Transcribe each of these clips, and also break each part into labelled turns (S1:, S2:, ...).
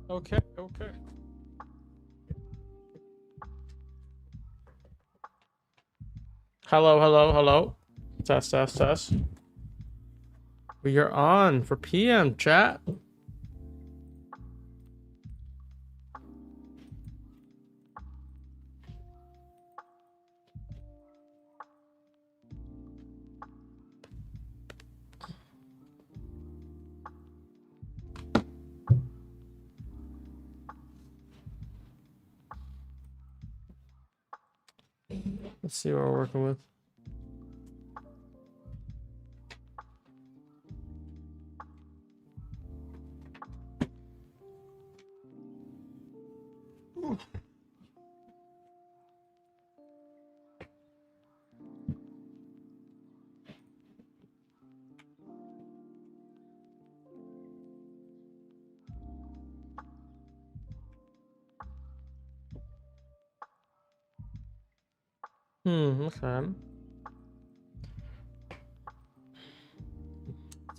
S1: Okay, okay. Hello, hello, hello. Test, test, test. We are on for PM, chat. Let's see what we're working with. Okay.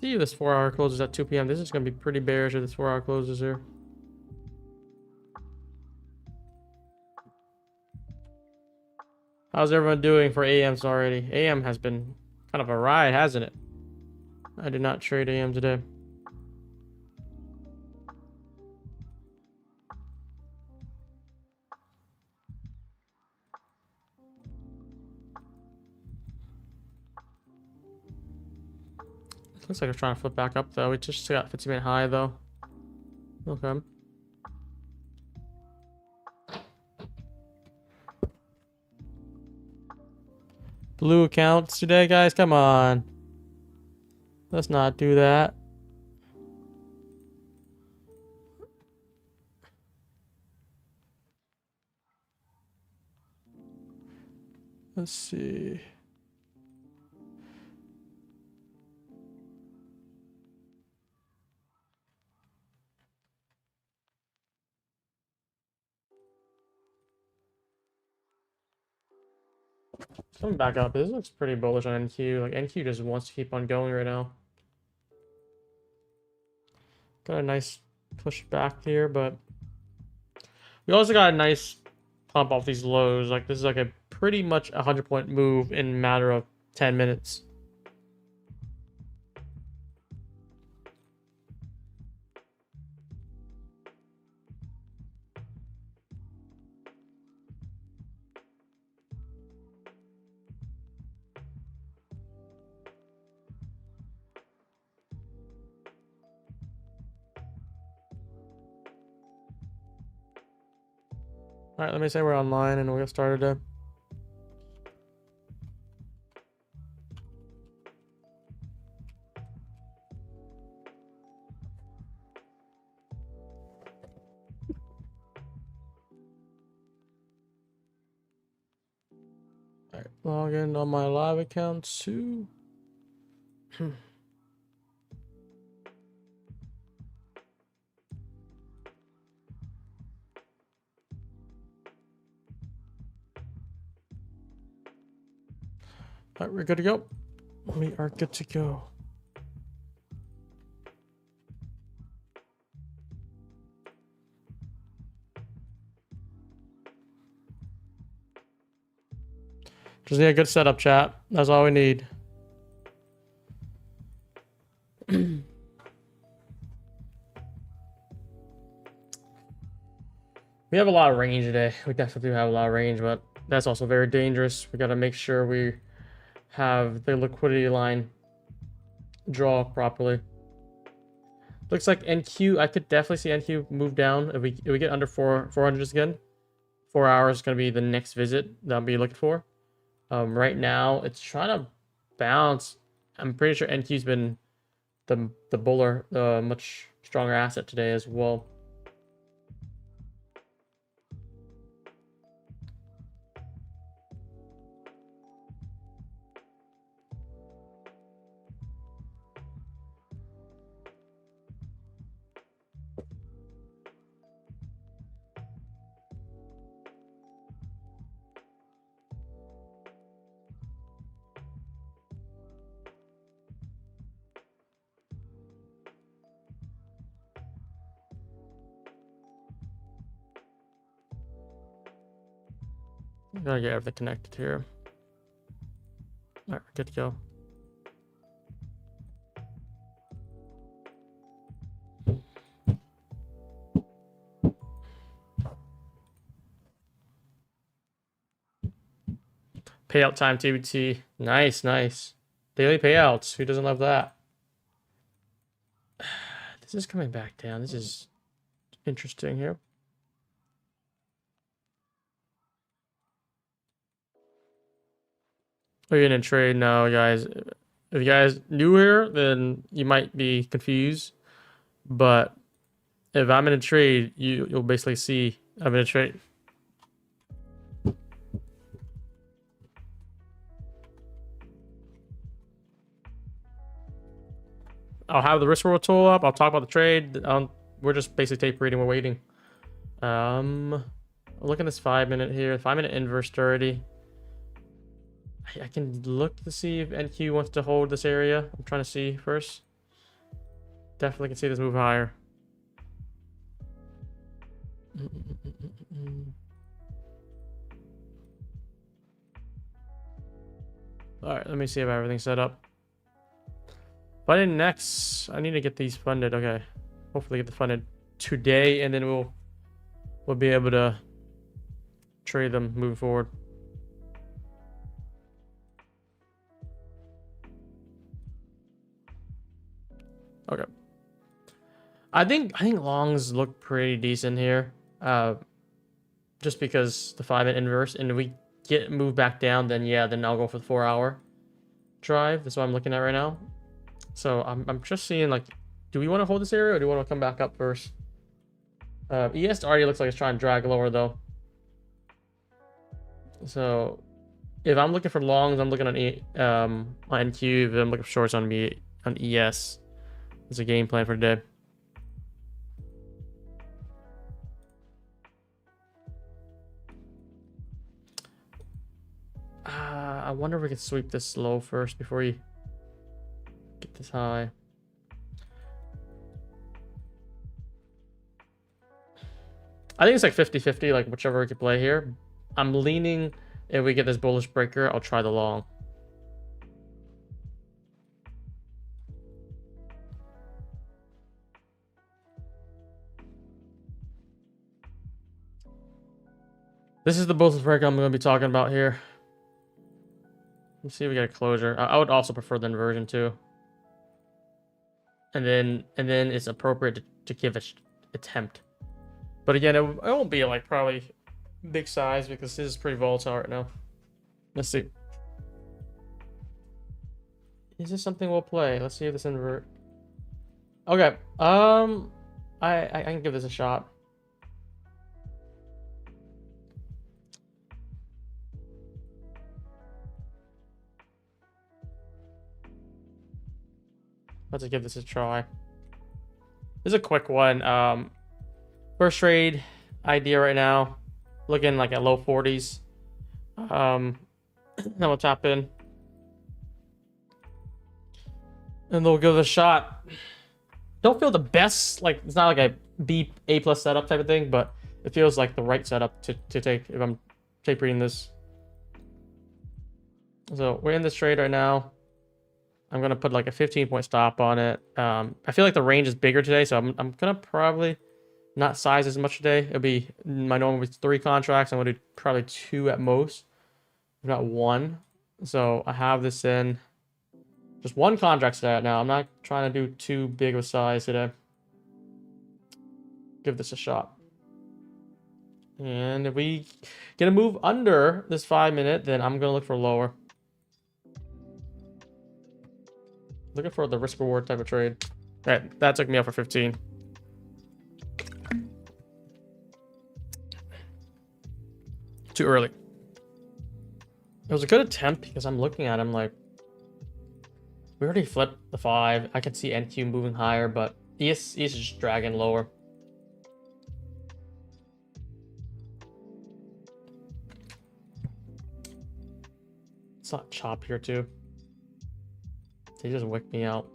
S1: See, this 4-hour closes at 2 p.m. This is going to be pretty bearish if this 4-hour closes here. How's everyone doing for AMs already? AM has been kind of a ride, hasn't it? I did not trade AM today. Looks like we're trying to flip back up though. We just got 50-minute high though. Okay. Blue accounts today, guys. Come on. Let's not do that. Let's see. Coming back up. This looks pretty bullish on NQ. Like NQ just wants to keep on going right now. Got a nice push back here, but we also got a nice pump off these lows. Like this is like a pretty much 100-point move in a matter of 10 minutes. All right, let me say we're online and we'll get started. All right, log in on my live account too. All right, we're good to go. We are good to go. Just need a good setup, chat. That's all we need. We have a lot of range today. We definitely do have a lot of range, but that's also very dangerous. We got to make sure we have the liquidity line draw properly. Looks like NQ. I could definitely see NQ move down if we get under 400s again. 4 hours is gonna be the next visit that I'll be looking for. Right now it's trying to bounce. I'm pretty sure NQ's been the buller, much stronger asset today as well. Gotta get everything connected here. All right, good to go. Payout time TBT. Nice, nice. Daily payouts. Who doesn't love that? This is coming back down. This is interesting here. Are you in a trade? No, guys. If you guys new here, then you might be confused. But if I'm in a trade, you'll basically see I'm in a trade. I'll have the risk reward tool up. I'll talk about the trade. We're just basically tape reading. We're waiting. Look at this 5 minute here. 5 minute inverse 30. I can look to see if NQ wants to hold this area. I'm trying to see first. Definitely can see this move higher. All right, let me see if everything's set up. Funded next. I need to get these funded. Okay, hopefully get the funded today, and then we'll be able to trade them moving forward. Okay. I think longs look pretty decent here. Just because the 5 minute inverse, and if we get moved back down, then yeah, then I'll go for the 4 hour drive. That's what I'm looking at right now. So I'm just seeing, like, do we want to hold this area or do we want to come back up first? ES already looks like it's trying to drag lower though. So if I'm looking for longs, I'm looking on NQ. If I'm looking for shorts on ES. There's a game plan for today. I wonder if we can sweep this low first before you get this high. I think it's like 50-50, like whichever we could play here. I'm leaning, if we get this bullish breaker, I'll try the long. This is the bullish breaker I'm going to be talking about here. Let's see if we get a closure. I would also prefer the inversion too. And then it's appropriate to give it attempt. But again, it won't be like probably big size because this is pretty volatile right now. Let's see. Is this something we'll play? Let's see if this invert. Okay. I can give this a shot. Let's give this a try. This is a quick one. First trade idea right now, looking like at low 40s. Then we'll tap in, and they'll give it a shot. Don't feel the best, like it's not like a A+ setup type of thing, but it feels like the right setup to take if I'm tape reading this. So we're in this trade right now. I'm gonna put like a 15-point stop on it. I feel like the range is bigger today, so I'm gonna probably not size as much today. It'll be my normal with 3 contracts. I'm gonna do probably 2 at most, if not 1. So I have this in just 1 contract today now. I'm not trying to do too big of a size today. Give this a shot. And if we get a move under this 5 minute, then I'm gonna look for lower. Looking for the risk reward type of trade. All right, that took me out for 15. Too early. It was a good attempt because I'm looking at him like, we already flipped the 5. I can see NQ moving higher, but ES is just dragging lower. It's not chop here too. They just wicked me out.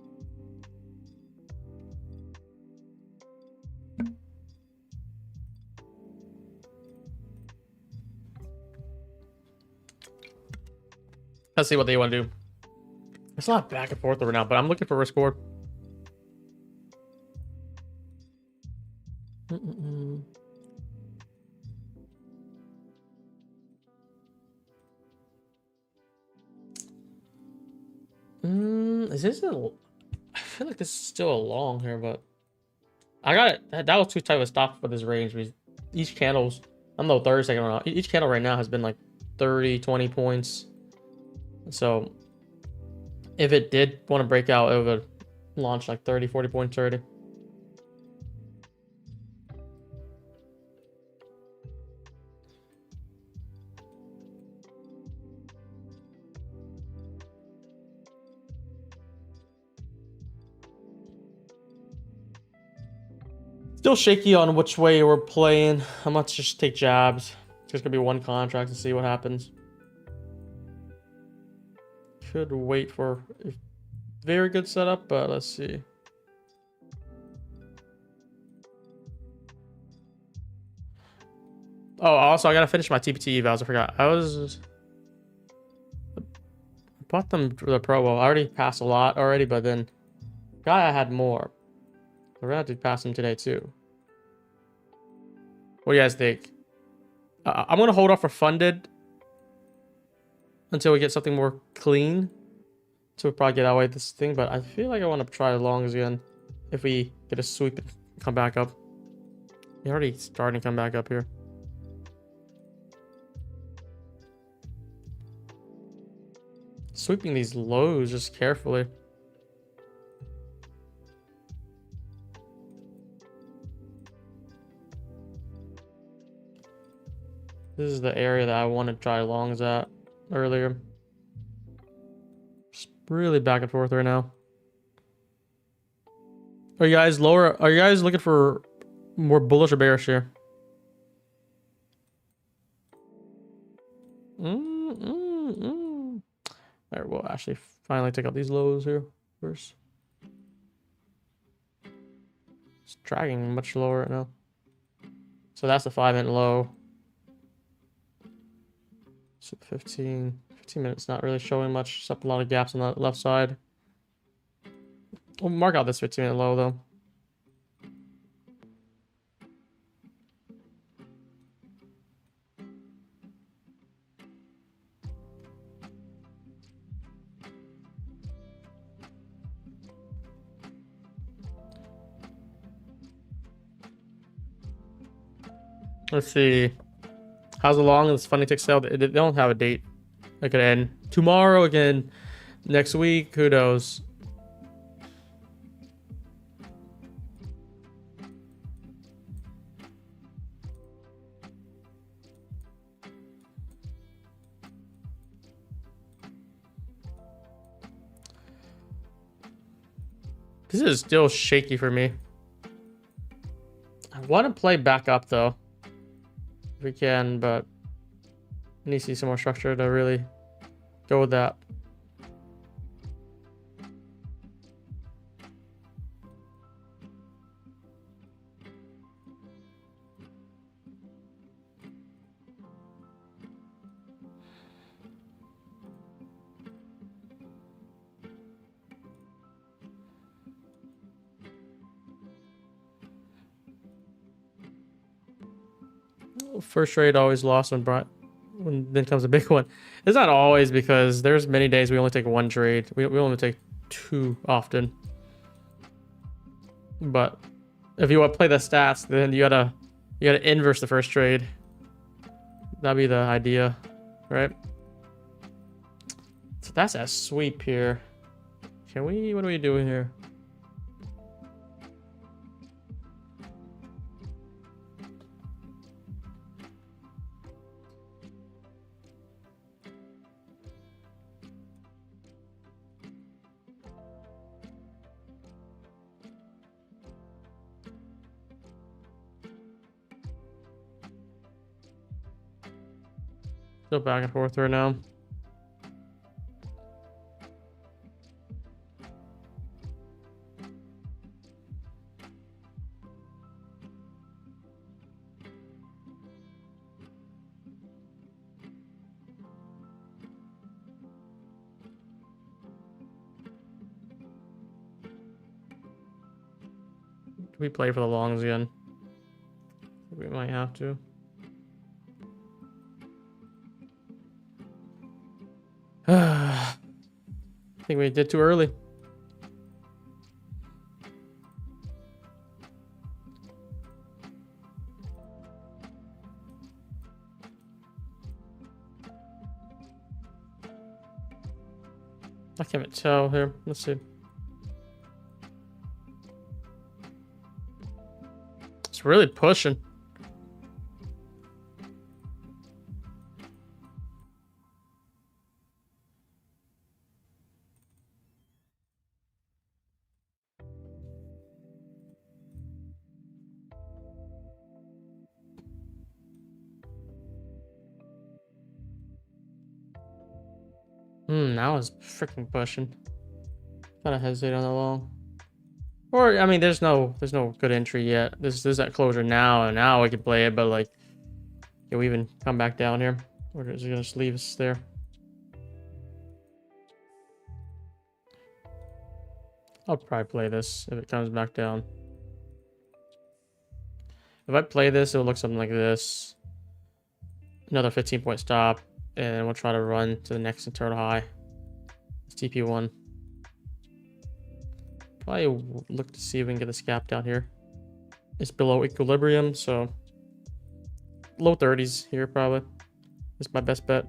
S1: Let's see what they want to do. It's not back and forth right now, but I'm looking for risk reward. Is this a... I feel like this is still a long here, but I got it. That was too tight of a stop for this range. Each candle's, I don't know, third, second or not. Each candle right now has been like 30, 20 points. So if it did want to break out, it would launch like 30, 40 points already. Still shaky on which way we're playing. I'm about to just take jabs. It's just gonna be one contract and see what happens. Should wait for a very good setup, but let's see. Oh, also I gotta finish my TPT evals. I forgot. I bought them for the Pro Bowl. I already passed a lot already, but then I had more. We're gonna have to pass them today too. What do you guys think? I'm gonna hold off for funded until we get something more clean. So we'll probably get out of this thing, but I feel like I want to try longs again. If we get a sweep and come back up. You're already starting to come back up here. Sweeping these lows just carefully. This is the area that I want to try longs at earlier. Just really back and forth right now. Are you guys lower? Are you guys looking for more bullish or bearish here? All right, we'll actually finally take out these lows here first. It's dragging much lower right now. So that's the 5-minute low. So 15 minutes, not really showing much, except a lot of gaps on the left side. We'll mark out this 15-minute low though. Let's see. How's it long? This funding tick sale. They don't have a date. It could end tomorrow again, next week. Who knows? This is still shaky for me. I want to play back up though. If we can, but I need to see some more structure to really go with that. First trade always lost when then comes a big one. It's not always, because there's many days we only take one trade. We only take 2 often. But if you want to play the stats, then you gotta inverse the first trade. That'd be the idea, right? So that's a sweep here. Can we? What are we doing here? Still back and forth right now. Do we play for the longs again? We might have to. I think we did too early. I can't tell here. Let's see. It's really pushing. Now it's freaking pushing. Kind of hesitate on the long. Or I mean, there's no good entry yet. There's that closure now, and now we can play it. But like, can we even come back down here, or is it gonna just leave us there? I'll probably play this if it comes back down. If I play this, it'll look something like this. Another 15-point stop, and we'll try to run to the next internal high. It's TP1. Probably look to see if we can get this gap down here. It's below equilibrium, so low 30s here probably. It's my best bet.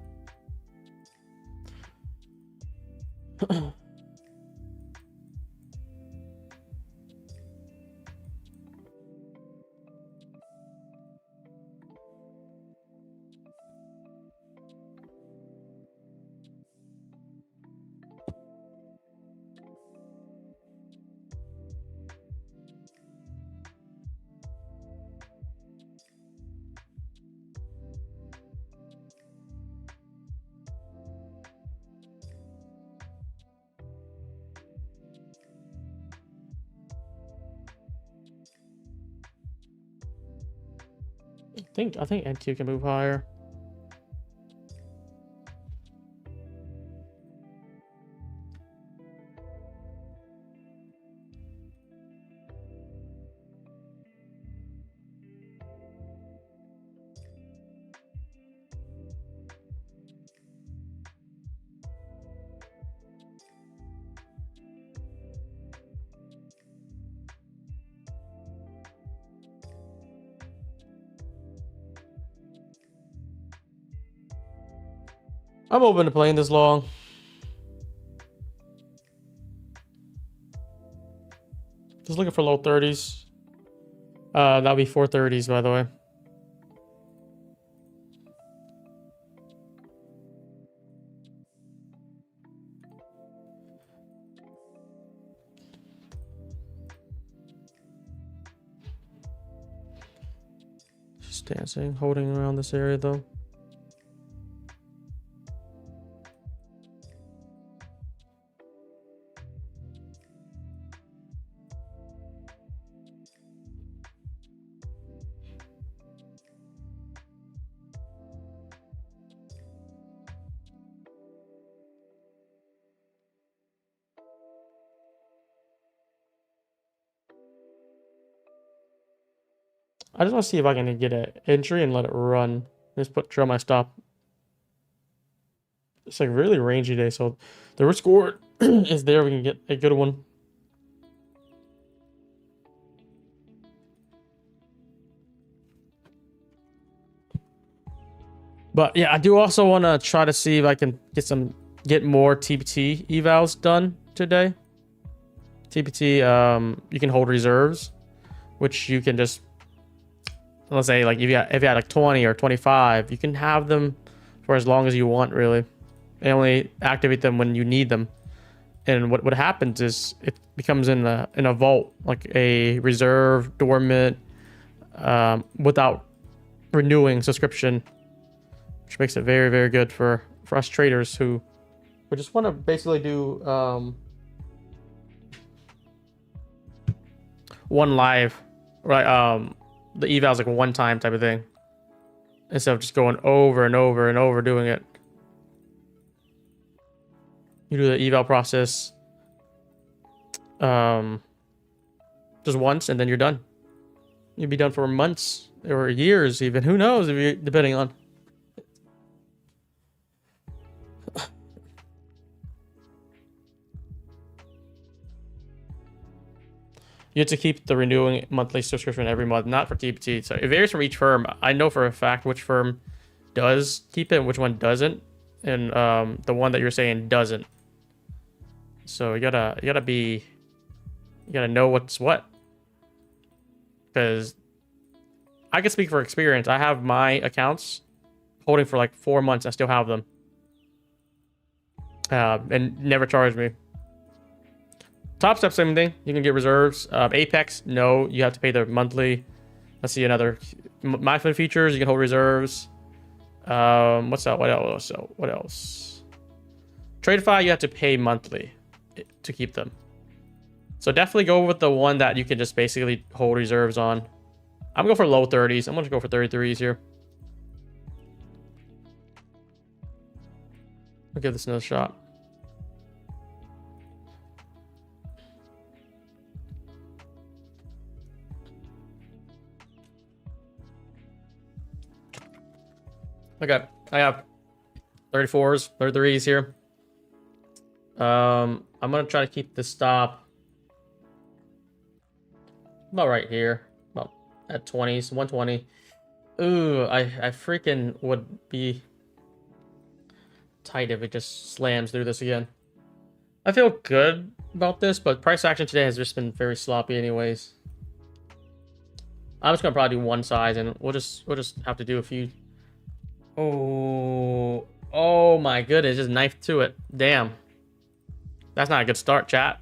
S1: I think NQ can move higher. I'm open to playing this long. Just looking for low 30s. That'll be 430s, by the way. Just dancing, holding around this area though. I just want to see if I can get an entry and let it run. Just draw my stop. It's like really rangy day, so the risk reward is there. We can get a good one. But yeah, I do also want to try to see if I can get more TPT evals done today. TPT, you can hold reserves, which you can just, let's say like if you had like 20 or 25, you can have them for as long as you want, really. And only activate them when you need them. And what happens is it becomes in a vault, like a reserve dormant, without renewing subscription, which makes it very, very good for us traders who just want to basically do one live, right? The eval's like a one-time type of thing, instead of just going over and over and over doing it. You do the eval process, Just once, and then you're done. You'd be done for months or years even. Who knows, if you depending on. You have to keep the renewing monthly subscription every month, not for TPT. So it varies from each firm. I know for a fact which firm does keep it and which one doesn't. And the one that you're saying doesn't. So you gotta know what's what. Because I can speak for experience. I have my accounts holding for like 4 months. I still have them. And never charged me. Top Step, same thing. You can get reserves. Apex, no. You have to pay the monthly. Let's see another. MyFin features, you can hold reserves. What's that? What else? What else? TradeFi, you have to pay monthly to keep them. So definitely go with the one that you can just basically hold reserves on. I'm going to go for low 30s. I'm going to go for 33s here. I'll give this another shot. Okay, I have 34s, 33s here. I'm gonna try to keep the stop about right here, about at 20s, 120. Ooh, I freaking would be tight if it just slams through this again. I feel good about this, but price action today has just been very sloppy anyways. I'm just gonna probably do one size, and we'll just have to do a few. Oh my goodness, just knife to it. Damn. That's not a good start, chat.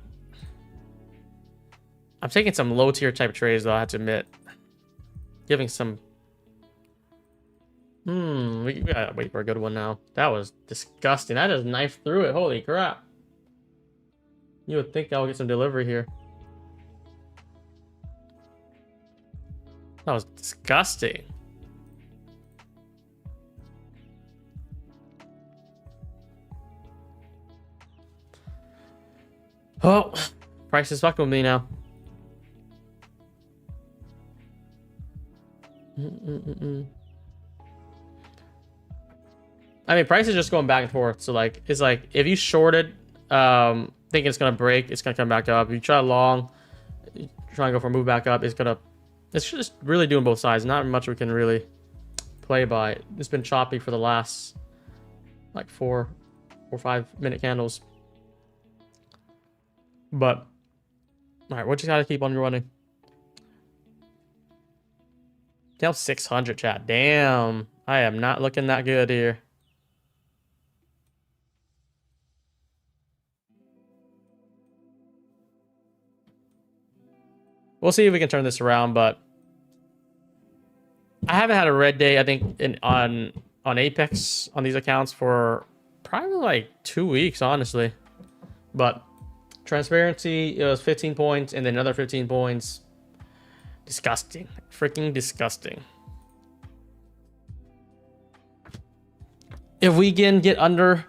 S1: I'm taking some low tier type of trades though, I have to admit. Giving some. We gotta wait for a good one now. That was disgusting. I just knifed through it. Holy crap. You would think I'll get some delivery here. That was disgusting. Oh, price is fucking with me now. I mean, price is just going back and forth. So like, it's like if you shorted, thinking it's gonna break, it's gonna come back up. If you try long, you try and go for a move back up, it's just really doing both sides. Not much we can really play by. It's been choppy for the last like 4 or 5 minute candles. But all right, we just gotta keep on running. Down 600, chat. Damn, I am not looking that good here. We'll see if we can turn this around, but I haven't had a red day, I think, on Apex on these accounts for probably like 2 weeks, honestly. But transparency, it was 15 points and then another 15 points. Disgusting. Freaking disgusting. If we can get under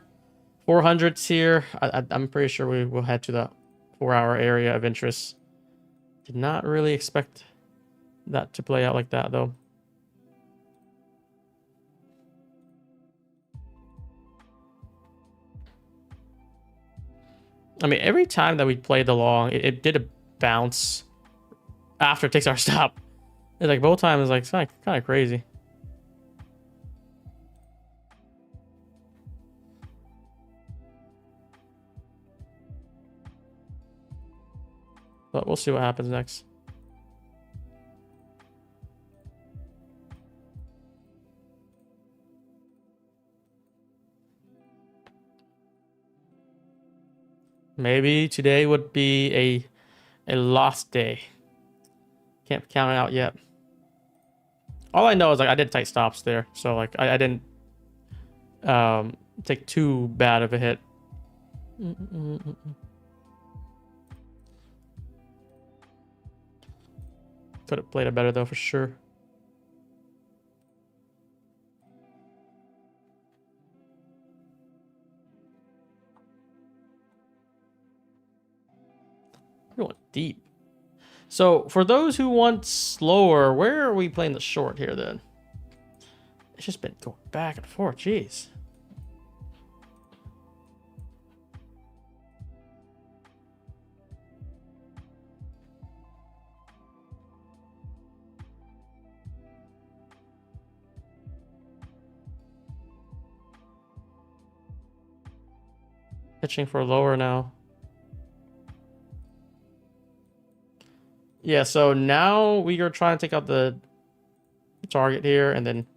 S1: 400s here, I'm pretty sure we will head to the 4-hour area of interest. Did not really expect that to play out like that, though. I mean, every time that we played the long, it did a bounce after it takes our stop. It's like both times, like, it's kind of crazy. But we'll see what happens next. Maybe today would be a lost day. Can't count it out yet. All I know is like I did tight stops there, so like I didn't take too bad of a hit. Could have played it better though, for sure. We're going deep. So for those who want slower, where are we playing the short here then? It's just been going back and forth. Jeez. Pitching for lower now. Yeah, so now we are trying to take out the target here, and then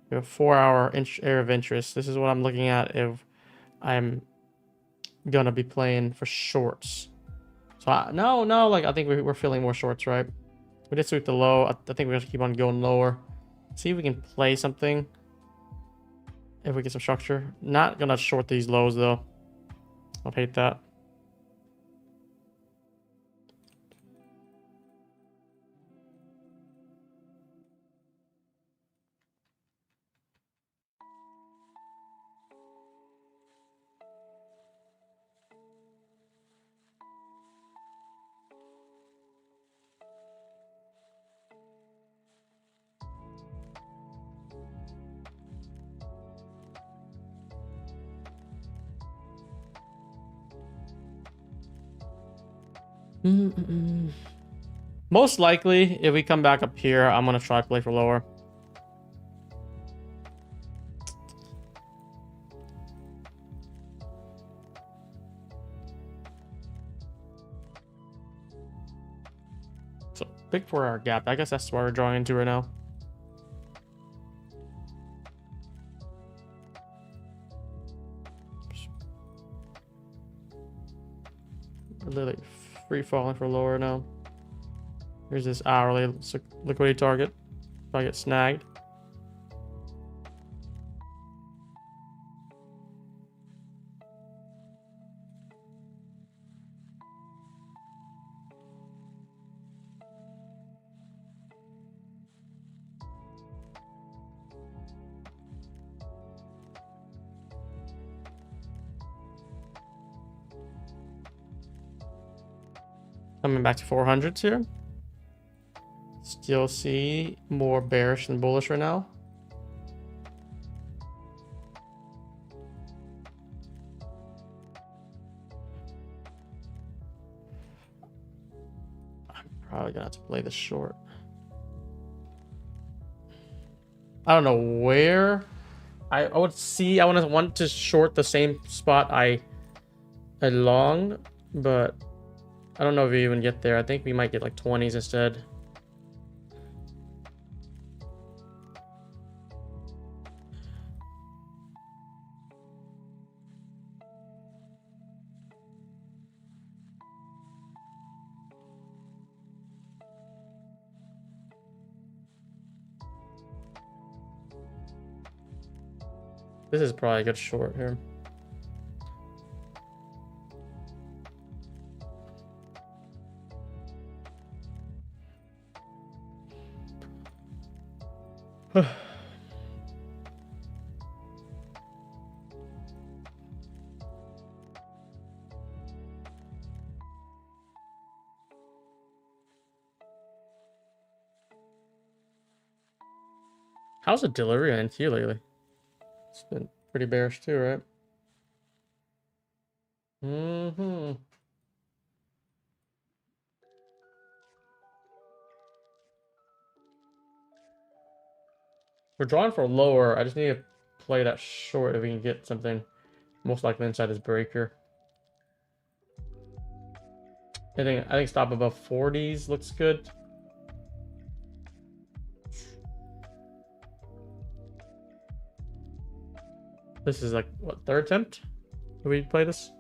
S1: we have 4-hour area of interest. This is what I'm looking at if I'm gonna be playing for shorts. So no, like I think we're feeling more shorts, right? We did sweep the low. I think we're gonna keep on going lower. See if we can play something. If we get some structure. Not gonna short these lows though. I'll hate that. Most likely, if we come back up here, I'm gonna try to play for lower. So big 4-hour gap. I guess that's what we're drawing into right now. We're literally free falling for lower now. Here's this hourly liquidity target. If I get snagged. Coming back to 400s here. Still see more bearish than bullish right now. I'm probably gonna have to play this short. I don't know where I would see. I want to short the same spot I long, but I don't know if we even get there. I think we might get like 20s instead. This is probably a good short here. How's the delivery on NT lately? It's been pretty bearish too, right? Mm-hmm. We're drawing for lower. I just need to play that short if we can get something. Most likely inside his breaker. I think stop above 40s looks good. This is like what, third attempt? Do we play this?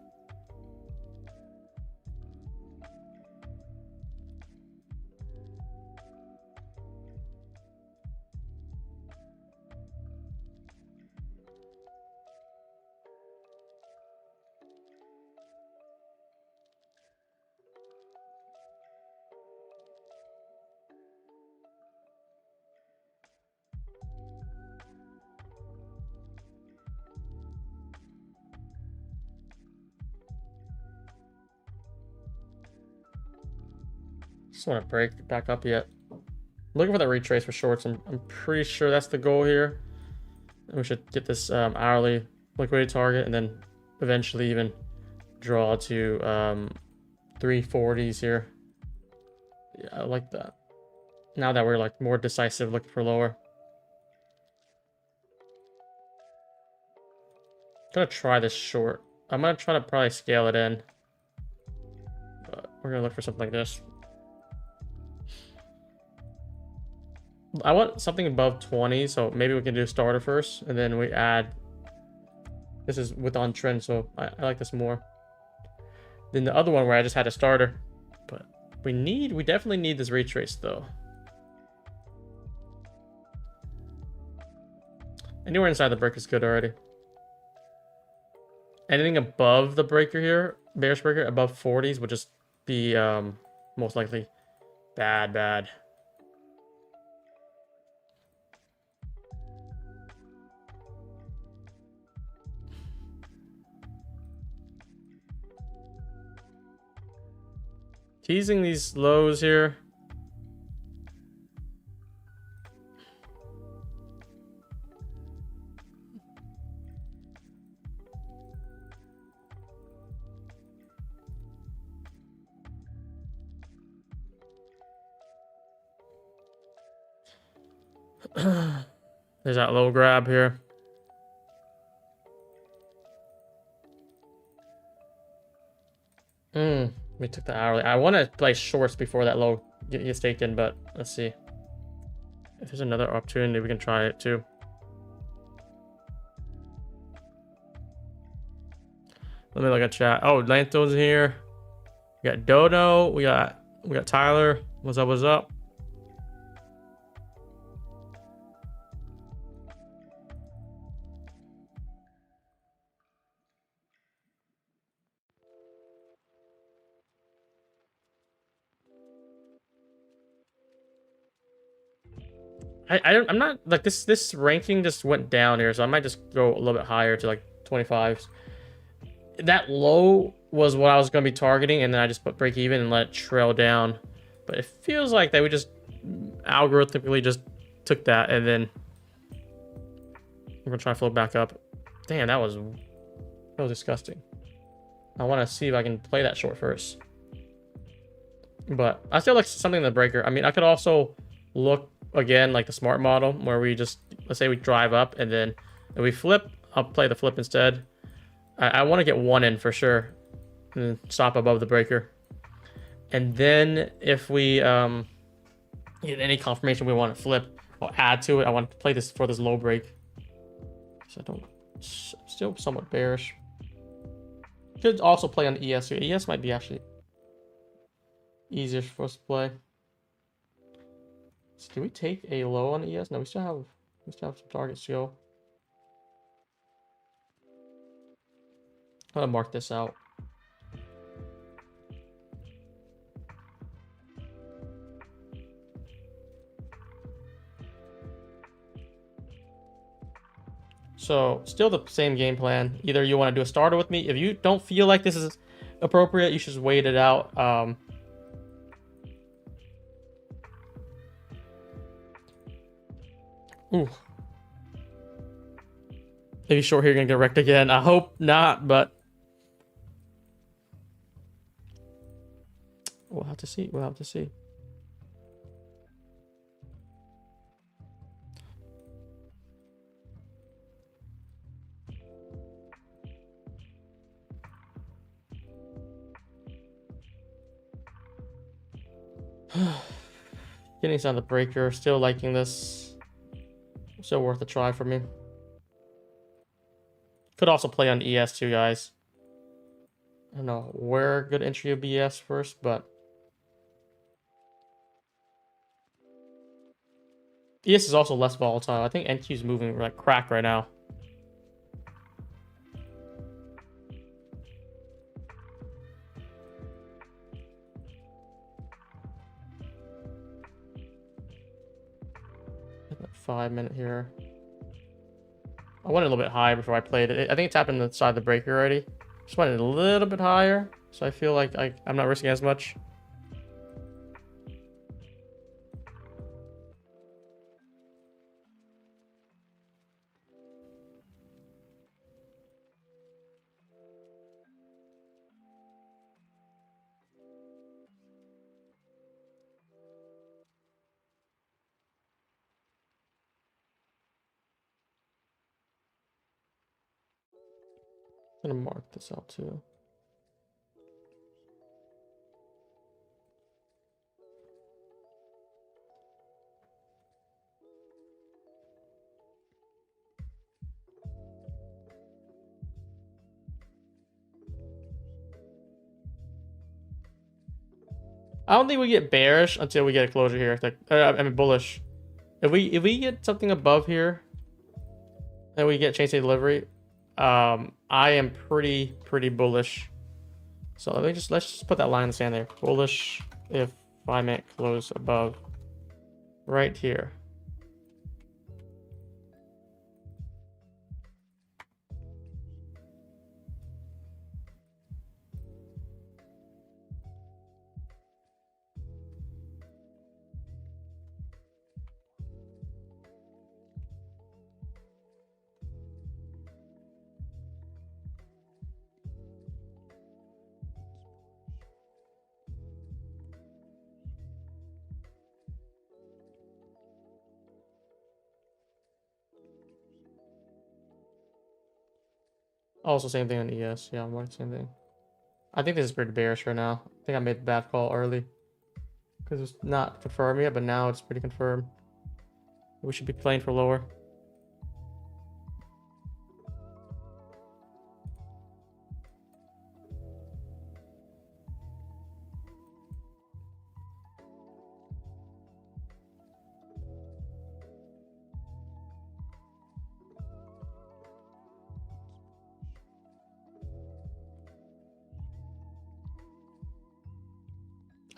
S1: Just want to break back up yet. I'm looking for that retrace for shorts. I'm pretty sure that's the goal here. We should get this hourly liquidity target and then eventually even draw to 340s here. Yeah, I like that. Now that we're like more decisive, looking for lower. I'm gonna try this short. I'm gonna try to probably scale it in. But we're gonna look for something like this. I want something above 20, so maybe we can do starter first, and then we add. This is with on trend, so I like this more than the other one where I just had a starter. But we definitely need this retrace though. Anywhere inside the breaker is good already. Anything above the breaker here, bearish breaker, above 40s would just be most likely bad. Teasing these lows here. There's that low grab here. We took the hourly. I want to play shorts before that low gets staked in, but let's see. If there's another opportunity, we can try it too. Let me look at chat. Oh, Lanto's here. We got Dodo. We got Tyler. What's up? What's up? I'm not like this ranking just went down here, so I might just go a little bit higher to like 25s. That low was what I was going to be targeting, and then I just put break even and let it trail down. But it feels like that we just algorithmically just took that, and then we're gonna try to float back up. Damn, that was disgusting. I want to see if I can play that short first, but I still like something in the breaker. I mean, I could also look again like the smart model where we just, let's say we drive up and then if we flip, I'll play the flip instead. I want to get one in for sure and then stop above the breaker, and then if we get any confirmation we want to flip, I'll add to it. I want to play this for this low break, so I don't, still somewhat bearish. Could also play on ES here. ES might be actually easier for us to play. So do we take a low on ES? No, we still have some targets to go. I'm gonna mark this out. So still the same game plan. Either you want to do a starter with me. If you don't feel like this is appropriate, you should just wait it out. Ooh. Maybe short here gonna get wrecked again. I hope not, but we'll have to see. We'll have to see. Getting inside the breaker. Still liking this. Still worth a try for me. Could also play on ES too, guys. I don't know where good entry would be ES first, but ES is also less volatile. I think NQ is moving like crack right now. That 5 minute here. I went a little bit higher before I played it. I think it's happened inside the breaker already. Just went a little bit higher, so I feel like I'm not risking as much. I'm gonna mark this out too. I don't think we get bearish until we get a closure here. I mean bullish. If we get something above here, and we get chain state delivery, I am pretty bullish. So let's just put that line in the sand there. Bullish if 5-minute close above right here. Also, same thing on ES. Yeah, I'm marking same thing. I think this is pretty bearish right now. I think I made the bad call early because it's not confirmed yet, but now it's pretty confirmed. We should be playing for lower.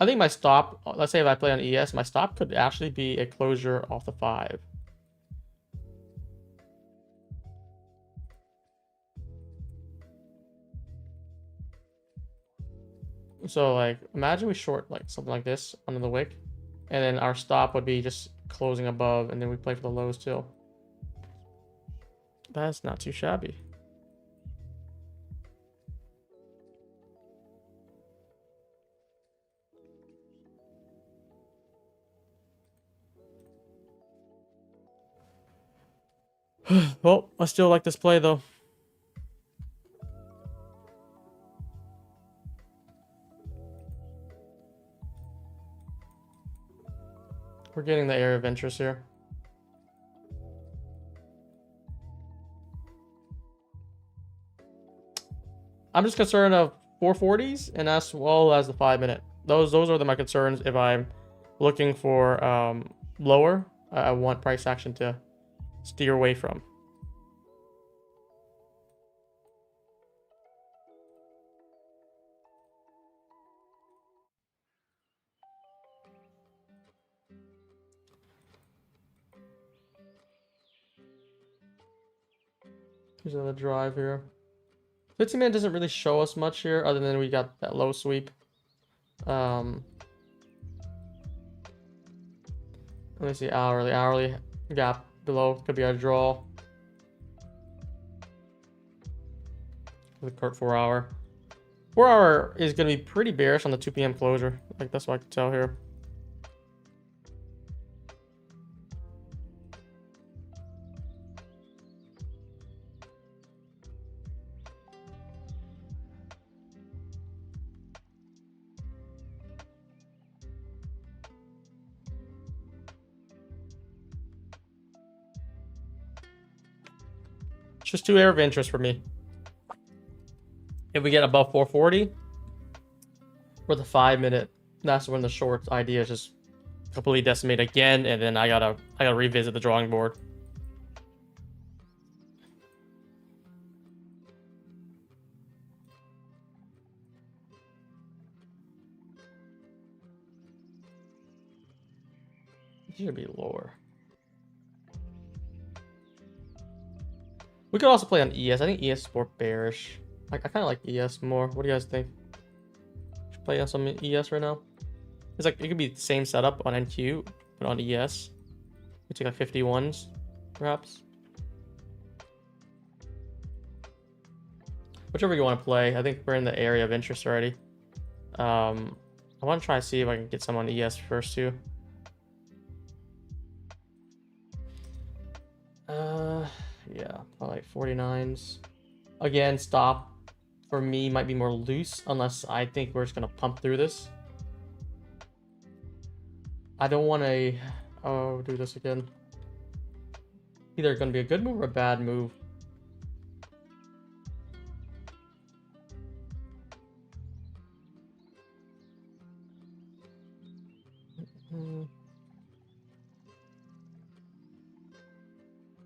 S1: I think my stop, let's say if I play on ES, my stop could actually be a closure off the 5. So like, imagine we short like something like this under the wick, and then our stop would be just closing above, and then we play for the lows too. That's not too shabby. Well, I still like this play though. We're getting the area of interest here. I'm just concerned of 440s and as well as the 5-minute. Those are my concerns if I'm looking for lower. I want price action to steer away from. Here's another drive here. 15-minute doesn't really show us much here other than we got that low sweep. Let me see hourly gap below could be our draw. The current 4-hour. 4-hour is going to be pretty bearish on the 2 p.m. closure. Like that's what I can tell here. It's just 2 area of interest for me. If we get above 440 for the 5-minute, that's when the short idea is just completely decimate again, and then I gotta revisit the drawing board. It should be lower. We could also play on ES. I think ES is more bearish. I kind of like ES more. What do you guys think? Should play on some ES right now? It's like it could be the same setup on NQ, but on ES. We take like 51s, perhaps. Whichever you want to play. I think we're in the area of interest already. I want to try to see if I can get some on ES first too. Yeah, probably like 49s. Again, stop for me might be more loose, unless I think we're just gonna pump through this. I don't want to do this again. Either gonna be a good move or a bad move.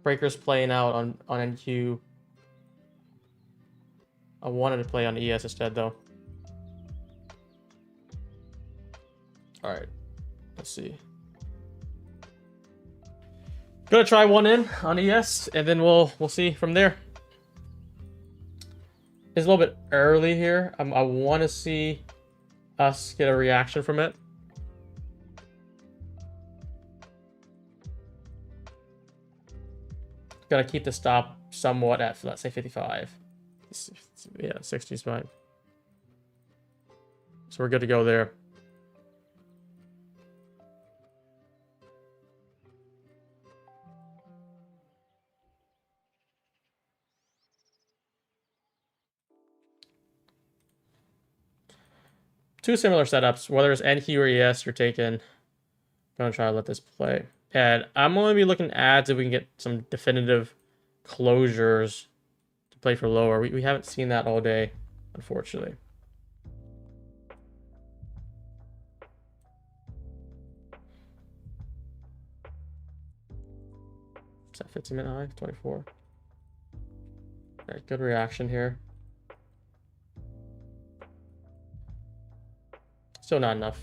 S1: Breaker's playing out on NQ. I wanted to play on ES instead, though. All right, let's see. Gonna try one in on ES, and then we'll see from there. It's a little bit early here. I want to see us get a reaction from it. Gotta keep the stop somewhat at, let's say, 55. Yeah, 60 is fine. So we're good to go there. Two similar setups, whether it's NQ or ES you're taking. Gonna try to let this play. And I'm gonna be looking at if we can get some definitive closures to play for lower. We haven't seen that all day, unfortunately. Is that 15-minute high? 24. Okay, good reaction here. Still not enough.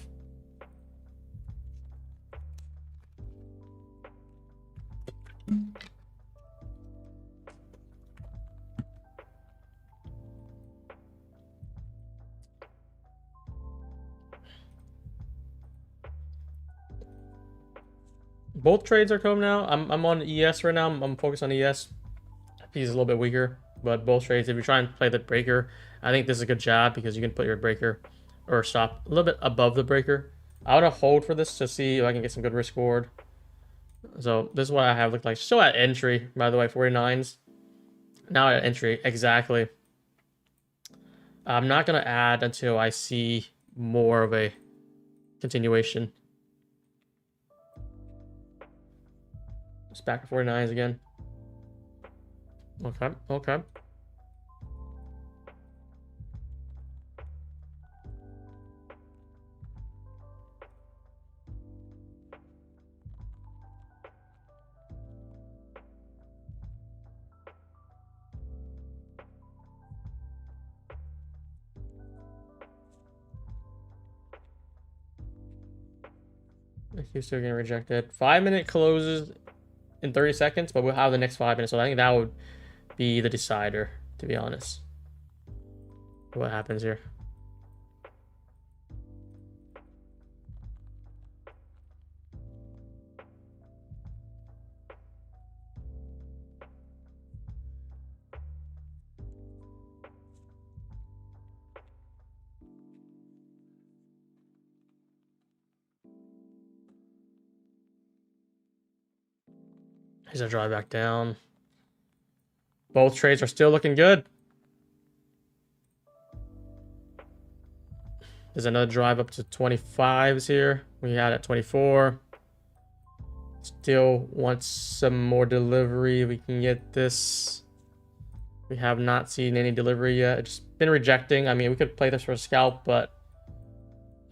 S1: Both trades are coming now. I'm on ES right now. I'm focused on ES. He's a little bit weaker, but both trades, if you try and play the breaker, I think this is a good job because you can put your breaker or stop a little bit above the breaker. I want to hold for this to see if I can get some good risk reward. So this is what I have looked like. Still at entry, by the way, 49s. Now at entry, exactly. I'm not going to add until I see more of a continuation. It's back to 49s again. Okay, okay. He's still getting rejected. 5-minute closes in 30 seconds, but we'll have the next 5 minutes. So I think that would be the decider, to be honest. What happens here? He's gonna drive back down. Both trades are still looking good. There's another drive up to 25s here. We had at 24. Still want some more delivery. We can get this. We have not seen any delivery yet. It's been rejecting. I mean, we could play this for a scalp, but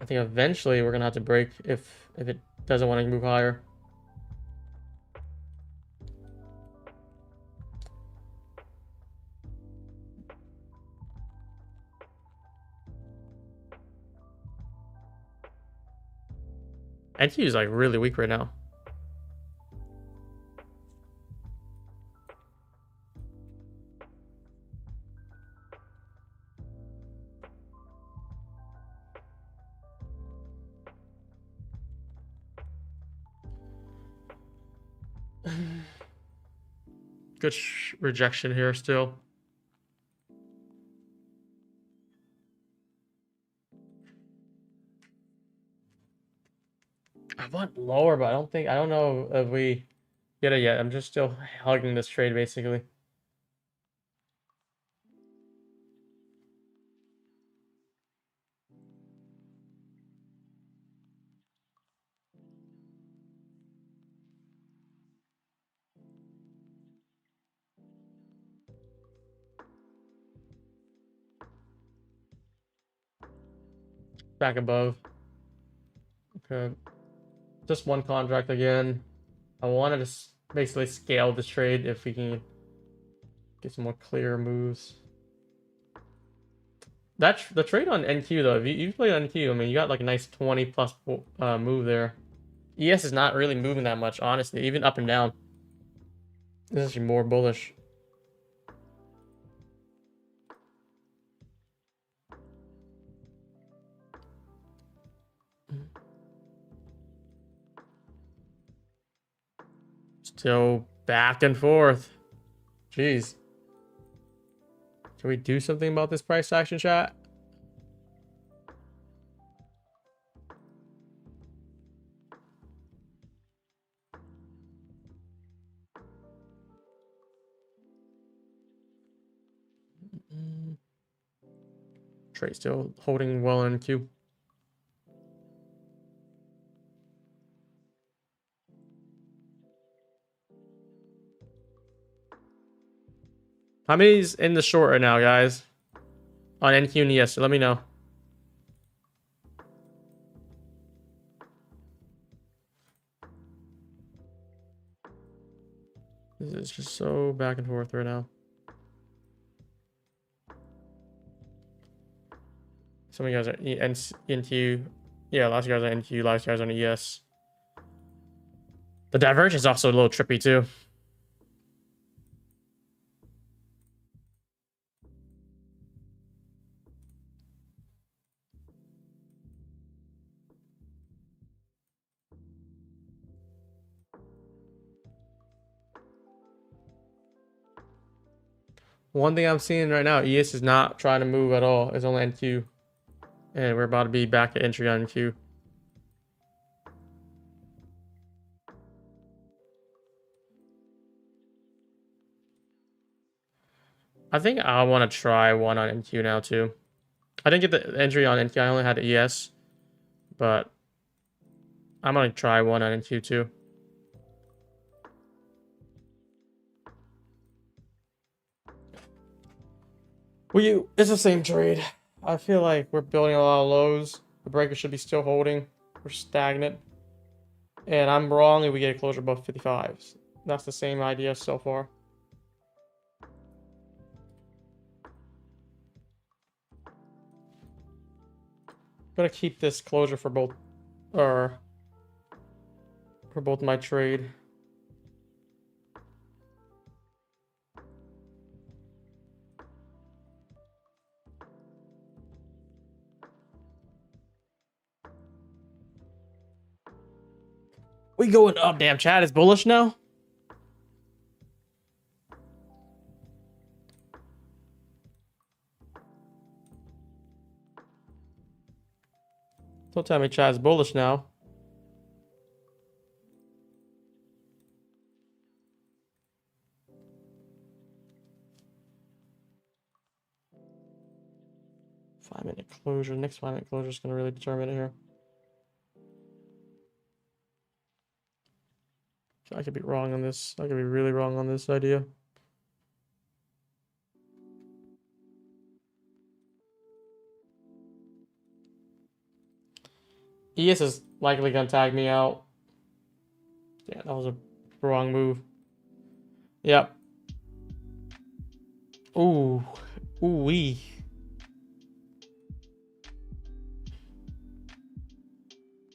S1: I think eventually we're gonna have to break if it doesn't want to move higher. And he's like really weak right now. Good rejection here still. I want lower, but I don't know if we get it yet. I'm just still hugging this trade basically. back above. Okay. Just one contract again. I wanted to basically scale this trade if we can get some more clear moves. That's the trade on NQ though. If you play on NQ, I mean, you got like a nice 20 plus move there. ES is not really moving that much, honestly, even up and down. This is actually more bullish. Still back and forth. Jeez. Can we do something about this price action, chat? Trade still holding well in queue. How many's in the short right now, guys? On NQ and ES, so let me know. This is just so back and forth right now. Some of you guys are NQ. Yeah, lots of you guys are NQ, lots of you guys are on ES. The divergence is also a little trippy too. One thing I'm seeing right now, ES is not trying to move at all. It's only NQ. And we're about to be back at entry on NQ. I think I want to try one on NQ now too. I didn't get the entry on NQ. I only had the ES. But I'm going to try one on NQ too. It's the same trade. I feel like we're building a lot of lows. The breaker should be still holding. We're stagnant. And I'm wrong if we get a closure above 55s. That's the same idea so far. I'm gonna keep this closure for both my trade. We going up, damn chat is bullish now. Don't tell me chat is bullish now. Five-minute closure. Next 5-minute closure is gonna really determine it here. I could be wrong on this. I could be really wrong on this idea. ES is likely gonna tag me out. Yeah, that was a wrong move. Yep. Ooh. Ooh-wee.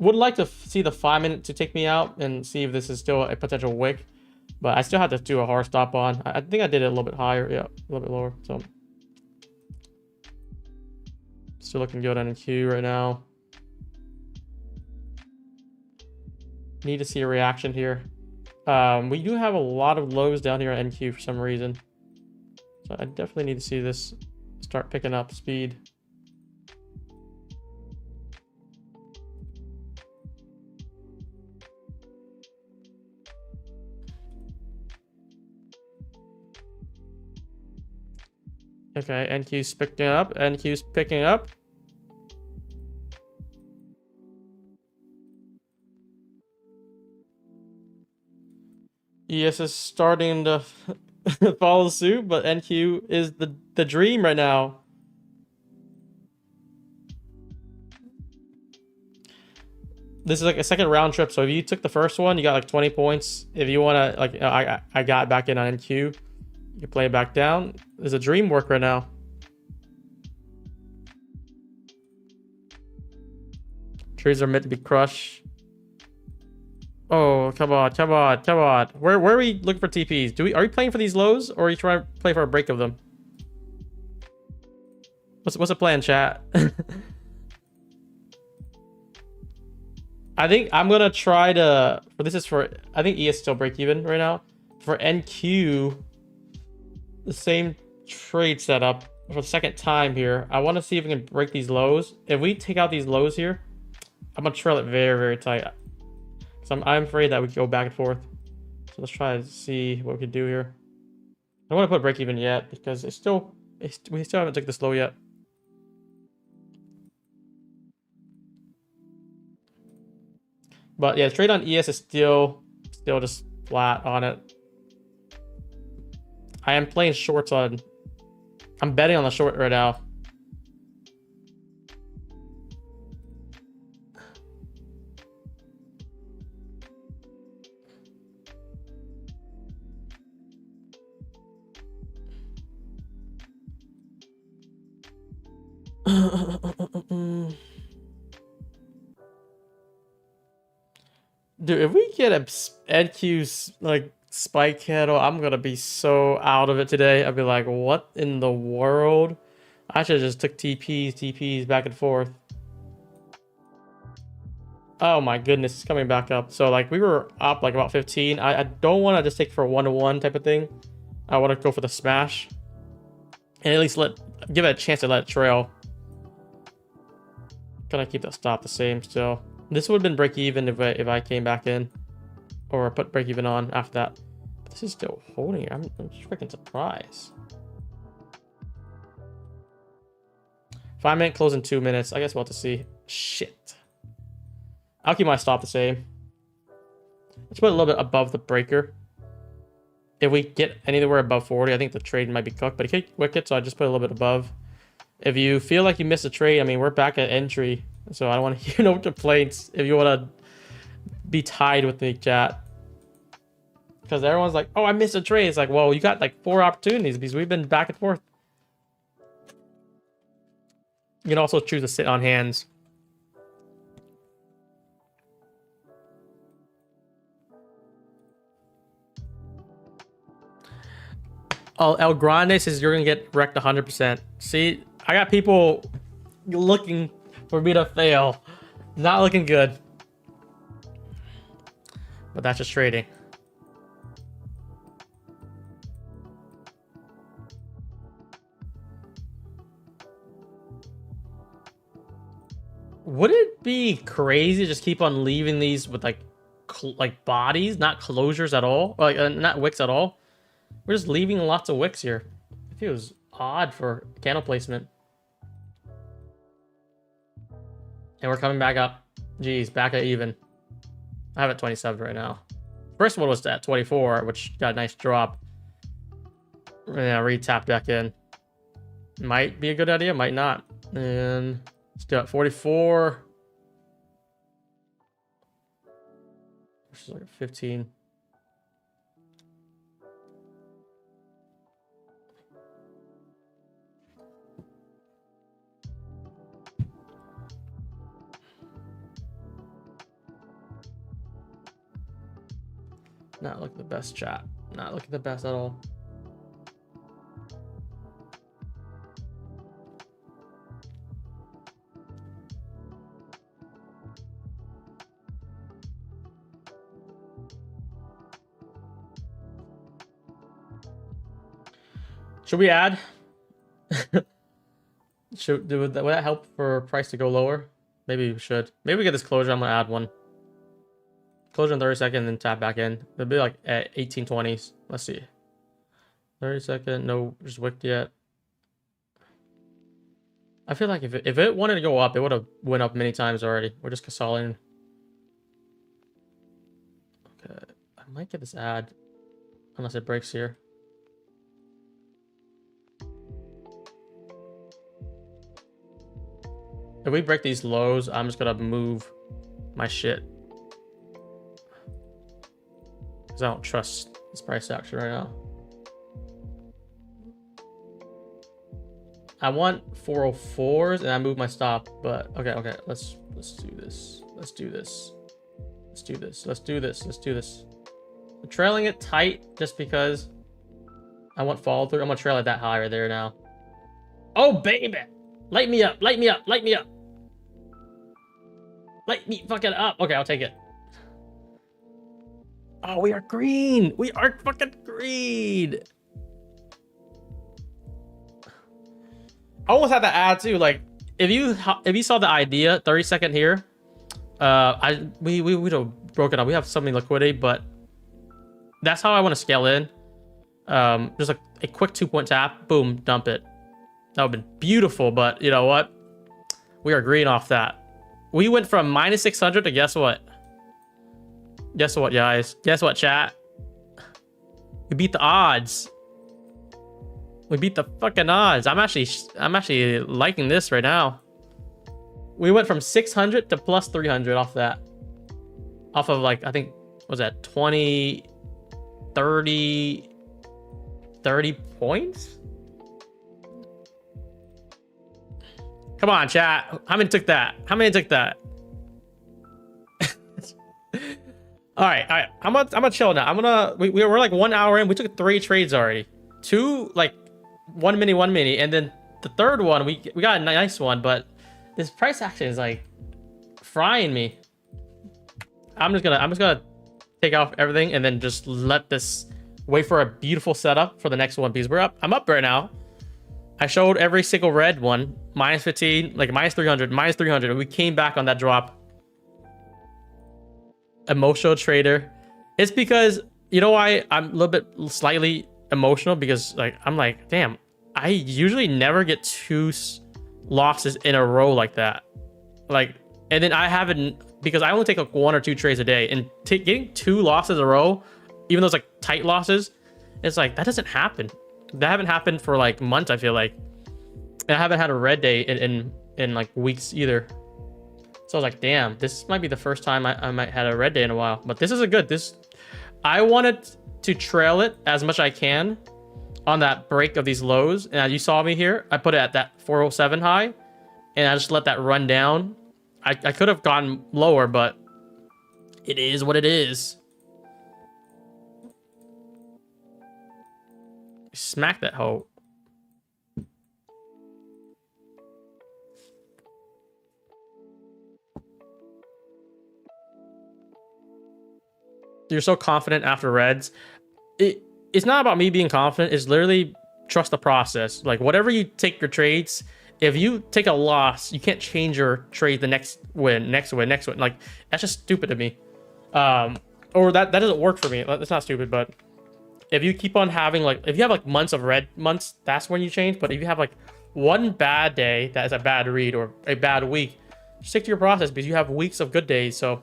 S1: Would like to see the 5-minute to take me out and see if this is still a potential wick. But I still have to do a hard stop on. I think I did it a little bit higher. Yeah, a little bit lower. So still looking good on NQ right now. Need to see a reaction here. We do have a lot of lows down here on NQ for some reason. So I definitely need to see this start picking up speed. Okay, NQ's picking up. NQ's picking up. ES is starting to follow suit, but NQ is the dream right now. This is like a second round trip. So if you took the first one, you got like 20 points. If you want to, like, I got back in on NQ. You play it back down. There's a dream work right now. Trees are meant to be crushed. Oh, come on, come on, come on. Where are we looking for TPs? Are we playing for these lows, or are you trying to play for a break of them? What's the plan, chat? I think I'm gonna try to. For this is for. I think ES still break even right now. For NQ, the same trade setup for the second time here. I want to see if we can break these lows. If we take out these lows here, I'm gonna trail it very, very tight. So I'm afraid that we could go back and forth. So let's try to see what we can do here. I don't want to put break even yet because we still haven't took this low yet. But yeah, trade on ES is still just flat on it. I am playing shorts on. I'm betting on the short right now. Dude, if we get a NQ's like spike handle, I'm gonna be so out of it today. I'll be like, what in the world? I should have just took TPs back and forth. Oh my goodness, it's coming back up. So like we were up like about 15. I don't want to just take for a 1-to-1 type of thing. I want to go for the smash. And at least give it a chance to let it trail. Gonna keep that stop the same still. This would have been break even if I came back in. Or put break even on after that. But this is still holding. I'm freaking surprised. 5-minute close in 2 minutes. I guess we'll have to see. Shit. I'll keep my stop the same. Let's put a little bit above the breaker. If we get anywhere above 40, I think the trade might be cooked. But it can't wick it, so I just put a little bit above. If you feel like you missed a trade, I mean, we're back at entry. So I don't want to hear no complaints if you want to be tied with me, chat. Because everyone's like, oh, I missed a trade. It's like, well, you got like 4 opportunities because we've been back and forth. You can also choose to sit on hands. Oh, El Grande says you're going to get wrecked 100%. See, I got people looking for me to fail. Not looking good. But that's just trading. Would it be crazy to just keep on leaving these with like bodies, not closures at all? Or like not wicks at all? We're just leaving lots of wicks here. It feels odd for candle placement. And we're coming back up. Geez, back at even. I have it 27 right now. First one was at 24, which got a nice drop. Yeah, re-tap back in. Might be a good idea, might not. And still at 44. Which is like 15. Not looking the best, chat. Not looking the best at all. Should we add? Would that help for price to go lower? Maybe we should. Maybe we get this closure. I'm gonna add one. Closure in 30 seconds, then tap back in. It'll be like at 1820s. Let's see. 30 second, no, just wicked yet. I feel like if it wanted to go up, it would have went up many times already. We're just consolidating. Okay, I might get this ad unless it breaks here. If we break these lows, I'm just gonna move my shit. Because I don't trust this price action right now. I want 404s and I move my stop, but okay, let's do this. Let's do this. Let's do this. Let's do this. Let's do this. I'm trailing it tight just because I want follow through. I'm gonna trail it that high right there now. Oh baby! Light me up, light me up, light me up. Light me fucking up. Okay, I'll take it. Oh, we are green. We are fucking green. I almost had to add too, like if you saw the idea 30-second here, we would have broken up. We have something liquidity, but that's how I want to scale in. Just like a quick 2-point tap, boom, dump it. That would have been beautiful, but you know what? We are green off that. We went from -600 to guess what? Guess what, guys? Guess what, chat? We beat the odds. We beat the fucking odds. I'm actually liking this right now. We went from 600 to plus 300 off that. Off of like, I think, what was that 20, 30 points? Come on, chat. How many took that? How many took that? All right. I'm gonna chill now. We're like 1 hour in. We took 3 trades already. 2 like 1 mini, and then the third one we got a nice one, but this price action is like frying me. I'm just gonna take off everything and then just let this wait for a beautiful setup for the next one because I'm up right now. I showed every single red one, -15, like -300, -300. We came back on that drop. Emotional trader. It's because, you know why I'm a little bit slightly emotional? Because like I'm like, damn, I usually never get 2 losses in a row like that. Like, and then I haven't, because I only take like 1 or 2 trades a day, and getting 2 losses in a row, even though it's like tight losses, it's like that doesn't happen. That haven't happened for like months, I feel like. And I haven't had a red day in like weeks either. So I was like, damn, this might be the first time I might had a red day in a while. But this is a good, I wanted to trail it as much as I can on that break of these lows. And as you saw me here, I put it at that 407 high and I just let that run down. I could have gone lower, but it is what it is. Smack that hoe. You're so confident after reds. It's not about me being confident. It's literally trust the process. Like whatever you take your trades, if you take a loss, you can't change your trade the next win. Like that's just stupid to me. Or that doesn't work for me. That's not stupid, but if you keep on having like, if you have like months of red months, that's when you change. But if you have like one bad day that is a bad read or a bad week, stick to your process because you have weeks of good days. So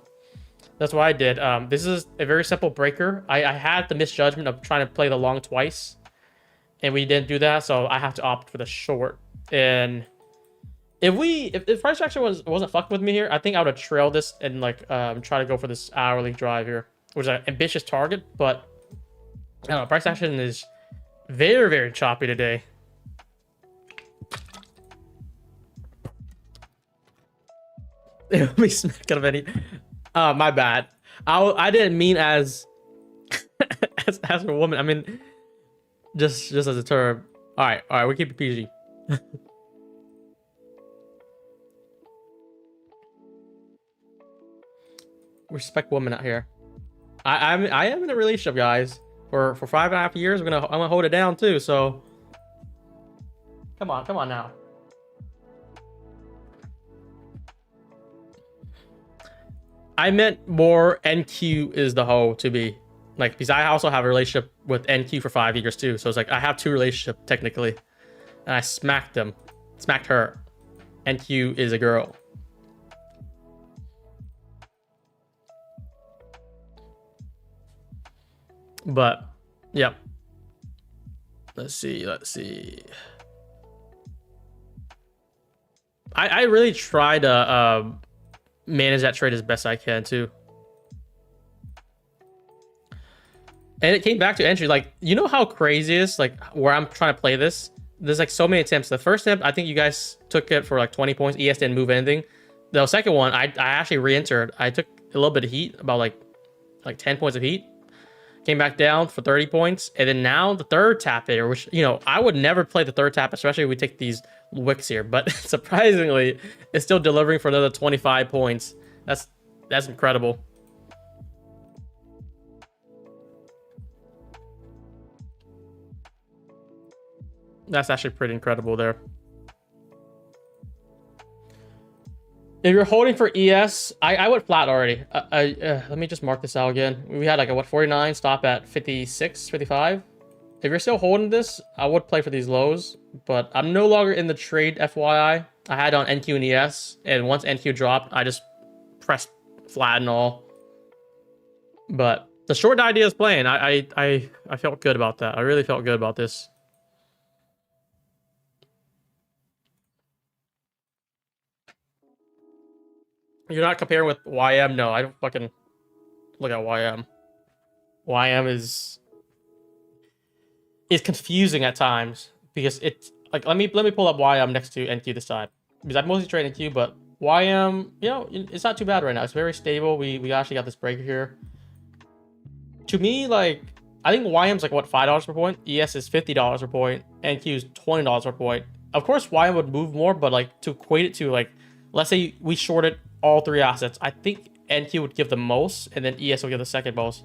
S1: that's what I did. This is a very simple breaker. I had the misjudgment of trying to play the long twice, and we didn't do that, so I have to opt for the short. And if price action wasn't fucking with me here, I think I would have trailed this and like try to go for this hourly drive here, which is an ambitious target. But I don't know, price action is very, very choppy today. Let me smack out of any. My bad. I didn't mean as as a woman. I mean just as a term. All right. We keep it PG. Respect women out here. I am in a relationship, guys. For 5.5 years. I'm gonna hold it down too. So come on now. I meant more NQ is the hoe to be like, because I also have a relationship with NQ for 5 years too. So it's like I have 2 relationships technically, and I smacked her. NQ is a girl. But yep. Let's see. I really try to manage that trade as best I can too. And it came back to entry. Like, you know how crazy it is? Like, where I'm trying to play this? There's like so many attempts. The first attempt, I think you guys took it for like 20 points. ES didn't move anything. The second one, I actually re-entered. I took a little bit of heat, about like 10 points of heat. Came back down for 30 points. And then now the third tap hitter, which, you know, I would never play the third tap, especially if we take these wicks here. But surprisingly, it's still delivering for another 25 points. That's incredible. That's actually pretty incredible there. If you're holding for ES, I went flat already. Let me just mark this out again. We had like a, what, 49, stop at 56, 55. If you're still holding this, I would play for these lows, but I'm no longer in the trade, FYI. I had on NQ and ES, and once NQ dropped, I just pressed flat and all. But the short idea is playing. I felt good about that. I really felt good about this. You're not comparing with YM? No, I don't fucking look at YM. YM is confusing at times because it's like, let me pull up YM next to NQ this time, because I mostly trade NQ, but YM, you know, it's not too bad right now. It's very stable. We actually got this breaker here. To me, like, I think YM's like, what, $5 per point? ES is $50 per point. NQ is $20 per point. Of course, YM would move more, but like, to equate it to, like, let's say we shorted all three assets, I think NQ would give the most, and then ES would give the second most.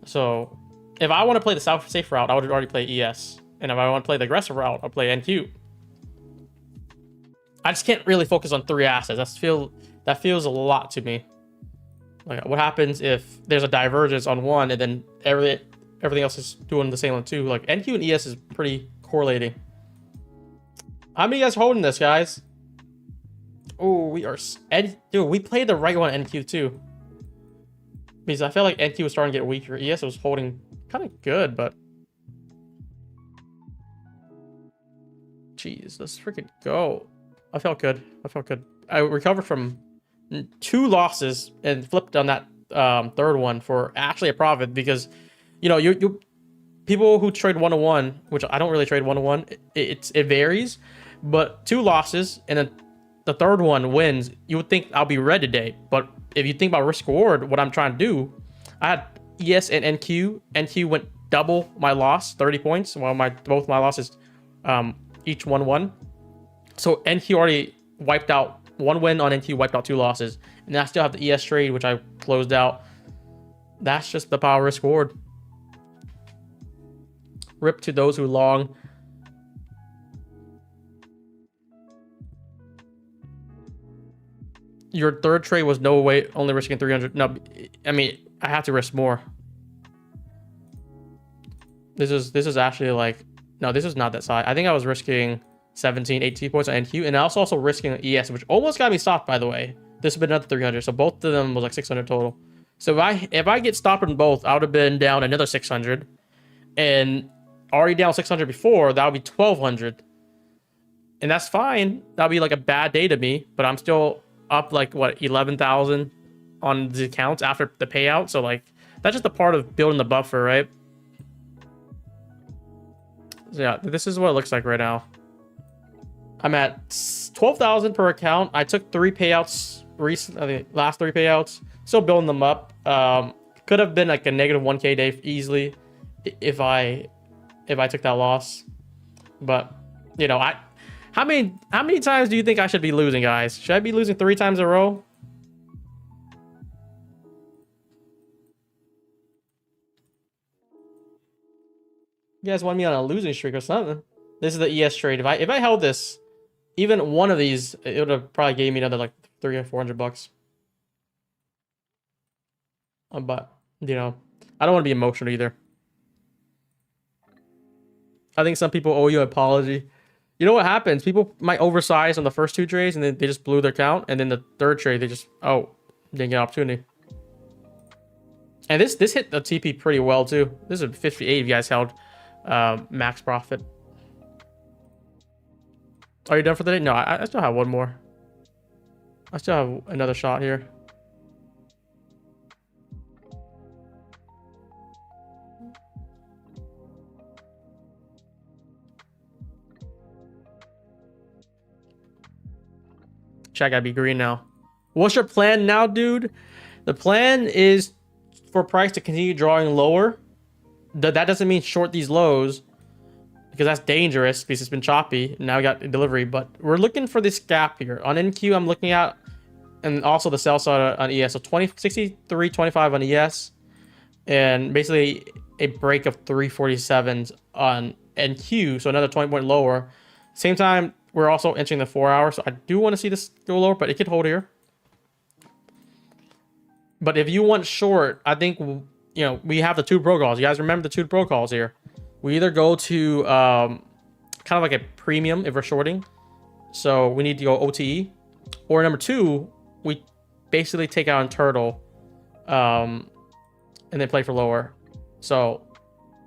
S1: So if I want to play the safe route, I would already play ES. And if I want to play the aggressive route, I'll play NQ. I just can't really focus on three assets. That feels a lot to me. Like, what happens if there's a divergence on one and then everything else is doing the same on two? Like, NQ and ES is pretty correlating. How many of you guys are holding this, guys? Oh, we are... Dude, we played the right one NQ too. Because I felt like NQ was starting to get weaker. ES was holding kind of good, but... Jeez, let's freaking go. I felt good. I felt good. I recovered from 2 losses and flipped on that third one for actually a profit, because, you know, you people who trade 1-to-1, which I don't really trade 1-to-1, it varies, but 2 losses and then the third one wins, you would think I'll be red today. But if you think about risk reward, what I'm trying to do, I had ES and NQ. NQ went double my loss, 30 points, while both my losses each 1-1. So NQ already wiped out 1 win on NQ, wiped out 2 losses. And I still have the ES trade, which I closed out. That's just the power risk reward. Rip to those who long. Your third trade was no way, only risking 300. No, I mean, I have to risk more. This is actually like, no, this is not that side. I think I was risking 17, 18 points on NQ, and I was also risking ES, which almost got me stopped, by the way. This would have been another 300, so both of them was like 600 total. So if I get stopped in both, I would have been down another 600, and already down 600 before, that would be 1200, and that's fine. That'll be like a bad day to me, but I'm still up like, what, 11,000 on the accounts after the payout. So like, that's just a part of building the buffer, right? So yeah, this is what it looks like right now. I'm at 12,000 per account. I took 3 payouts recently, I think last 3 payouts, still building them up. Could have been like a negative 1K day easily if I took that loss, but you know, how many times do you think I should be losing, guys? Should I be losing 3 times in a row? You guys want me on a losing streak or something? This is the ES trade. If I held this, even one of these, it would have probably gave me another like 300 or 400 bucks. But you know, I don't want to be emotional either. I think some people owe you an apology. You know what happens? People might oversize on the first 2 trades and then they just blew their count, and then the third trade they just didn't get an opportunity. And this hit the TP pretty well too. This is a 58 if you guys held max profit. Are you done for the day? No, I still have one more. I still have another shot here. Chat gotta be green now. What's your plan now, dude? The plan is for price to continue drawing lower. That doesn't mean short these lows, because that's dangerous because it's been choppy. Now we got delivery, but we're looking for this gap here. On NQ, I'm looking at, and also the sell side on ES. So 63.25 on ES, and basically a break of 347s on NQ, so another 20 point lower. Same time, we're also entering the 4 hour, so I do want to see this go lower, but it could hold here. But if you want short, I think, you know, we have the two protocols. You guys remember the two protocols here. We either go to kind of like a premium if we're shorting, so we need to go OTE, or number two, we basically take out on turtle and then play for lower. So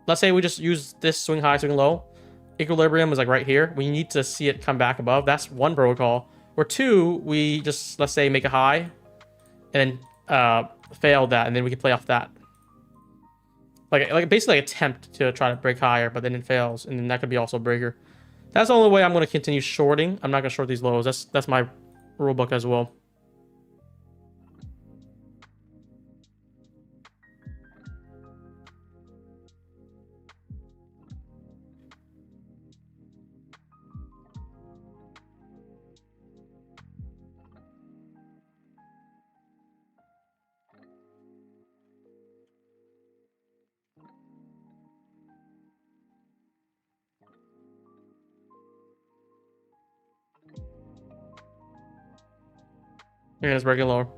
S1: let's say we just use this swing high, swing low. Equilibrium is like right here. We need to see it come back above. That's one protocol. Or two, we just, let's say, make a high and then fail that, and then we can play off that. Like basically attempt to try to break higher, but then it fails, and then that could be also a breaker. That's the only way I'm going to continue shorting. I'm not going to short these lows. That's my rule book as well. Yeah, it's breaking lower.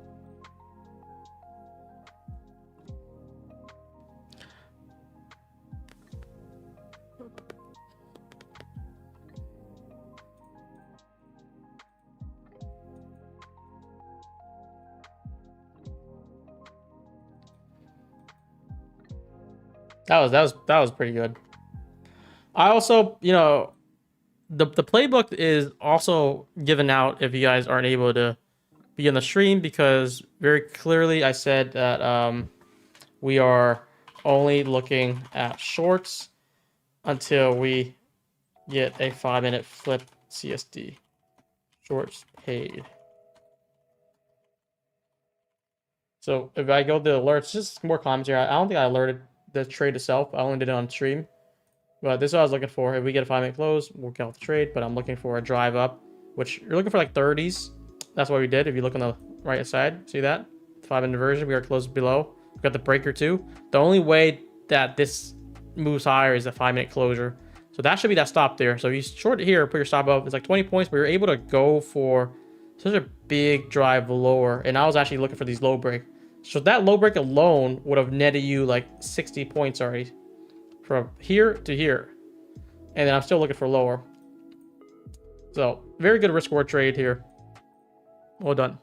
S1: That was pretty good. I also, you know, the playbook is also given out if you guys aren't able to be on the stream, because very clearly I said that we are only looking at shorts until we get a 5-minute flip CSD. Shorts paid. So if I go to the alerts, just more comments here. I don't think I alerted the trade itself. I only did it on stream. But this is what I was looking for. If we get a 5-minute close, we'll count the trade. But I'm looking for a drive up, which you're looking for like 30s. That's what we did. If you look on the right side, see that? 5-minute inversion. We are closed below. We got the breaker too. The only way that this moves higher is a 5-minute closure. So that should be that stop there. So if you short it here, put your stop up. It's like 20 points, but you're able to go for such a big drive lower. And I was actually looking for these low break. So that low break alone would have netted you like 60 points already from here to here. And then I'm still looking for lower. So very good risk reward trade here. Well done.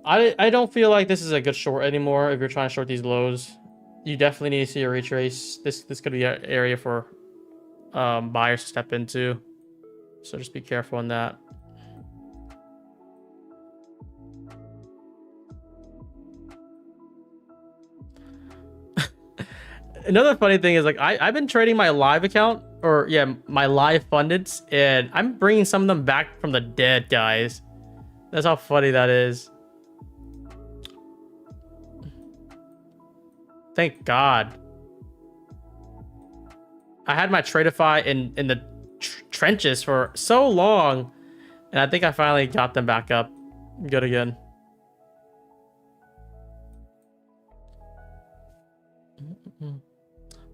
S1: I don't feel like this is a good short anymore. If you're trying to short these lows, you definitely need to see a retrace. This could be an area for buyers to step into, so just be careful on that. Another funny thing is, like, I've been trading my live account, or yeah, my live fundeds, and I'm bringing some of them back from the dead, guys. That's how funny that is. Thank God. I had my Tradeify in the trenches for so long, and I think I finally got them back up good again.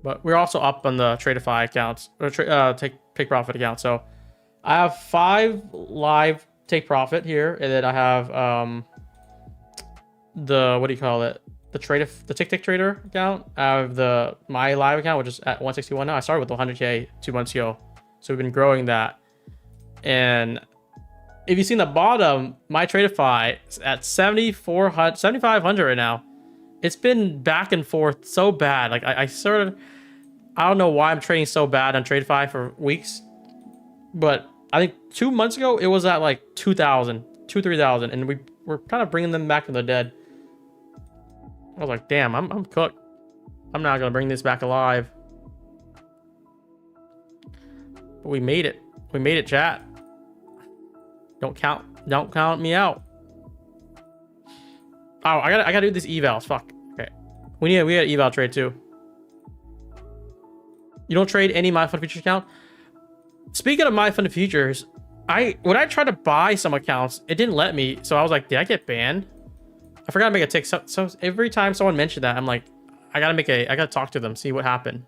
S1: But we're also up on the Tradeify accounts, or take profit account. So I have 5 live take profit here, and then I have the, what do you call it? The tick trader account. I have my live account, which is at 161 now. I started with 100K 2 months ago, so we've been growing that. And if you see in the bottom, my Tradeify is at 7,500 right now. It's been back and forth so bad. Like I don't know why I'm trading so bad on Tradeify for weeks, but I think 2 months ago it was at like 2,000, 3,000, and we're kind of bringing them back from the dead. I was like, damn, I'm cooked. I'm not gonna bring this back alive. But we made it. We made it, chat. Don't count me out. Oh, I gotta do these evals. Fuck. Okay. We got an eval trade too. You don't trade any My Fund Futures account? Speaking of My Fund Futures, when I tried to buy some accounts, it didn't let me. So I was like, did I get banned? I forgot to make a tick. So every time someone mentioned that, I'm like, I gotta talk to them, see what happened.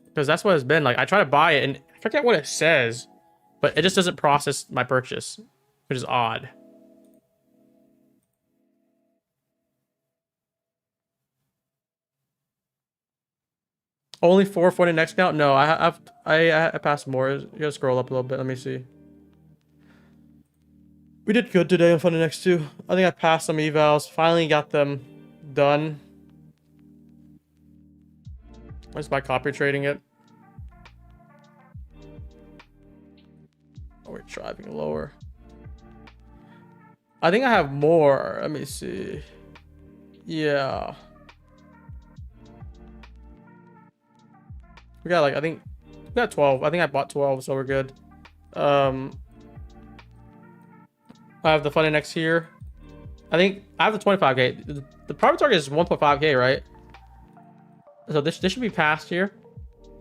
S1: Because that's what it's been. Like, I try to buy it and I forget what it says, but it just doesn't process my purchase, which is odd. Only 440 next account? No, I passed more. You gotta scroll up a little bit. Let me see. We did good today on Funded Next too. I think I passed some evals. Finally got them done. Just by copy trading it. Oh, we're driving lower. I think I have more. Let me see. Yeah. We got like, I think we got 12. I think I bought 12, so we're good. I have the Funded Next here. I think I have the 25K. The profit target is 1.5K, right? So this should be passed here.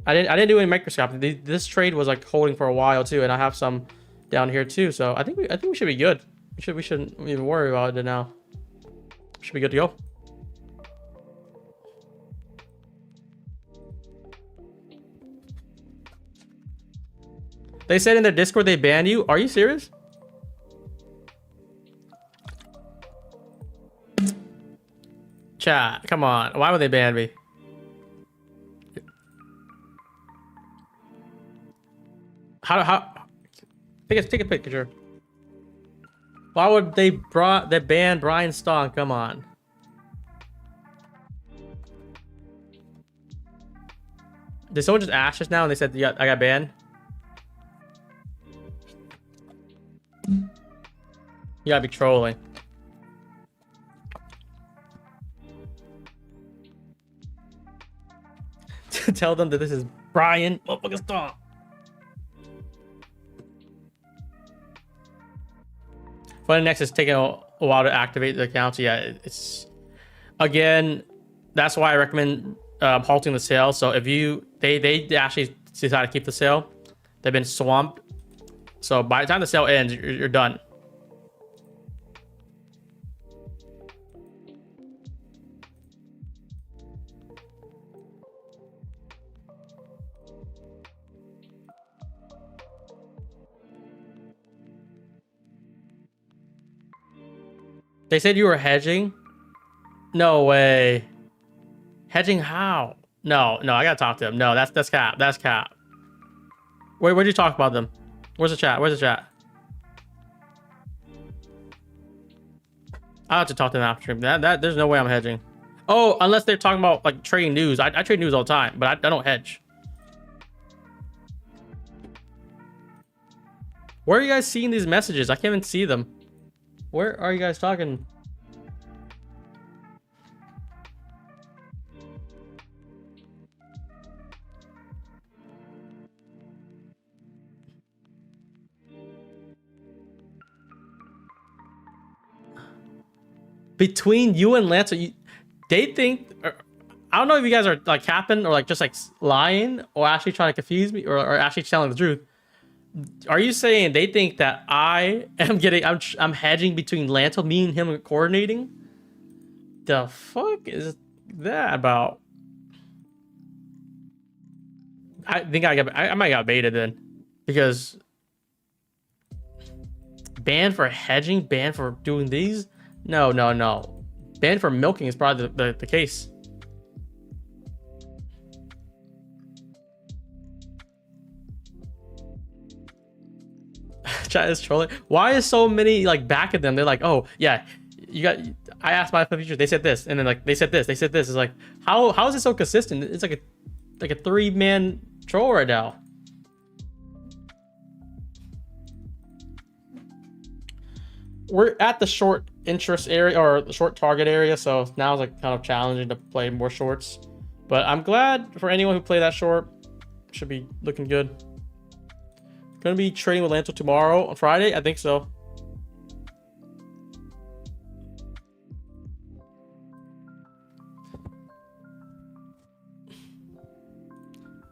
S1: I didn't do any microscopy. This trade was like holding for a while too, and I have some down here too. So I think we should be good. We shouldn't even worry about it now. Should be good to go. They said in their Discord they banned you. Are you serious? Chat, come on. Why would they ban me? How take a picture. Why would they ban Brian Stone? Come on. Did someone just ask just now and they said, yeah, I got banned? You gotta be trolling. Tell them that this is Brian motherfucking Stone. Funded Next is taking a while to activate the accounts. Yeah, it's again, that's why I recommend halting the sale. So if they actually decide to keep the sale, they've been swamped. So by the time the sale ends, you're done. They said you were hedging? No way. Hedging how? No, I gotta talk to them. No, that's cap. That's cap. Where'd you talk about them? Where's the chat? Where's the chat? I'll have to talk to them after stream. There's no way I'm hedging. Oh, unless they're talking about like trading news. I trade news all the time, but I don't hedge. Where are you guys seeing these messages? I can't even see them. Where are you guys talking? Between you and Lance, they think, I don't know if you guys are like capping or like just like lying or actually trying to confuse me or actually telling the truth. Are you saying they think that I am getting, I'm hedging between Lanto, me and him coordinating? The fuck is that about? I think I might got baited then, because banned for hedging, banned for doing these. No. Banned for milking is probably the case. Chat is trolling. Why is so many like back at them? They're like, oh yeah, you got. I asked my futures. They said this, and then like they said this. They said this. It's like how is it so consistent? It's like a 3-man troll right now. We're at the short interest area or the short target area, so now it's like kind of challenging to play more shorts. But I'm glad for anyone who played that short. Should be looking good. Gonna be trading with Lanto tomorrow on Friday, I think so.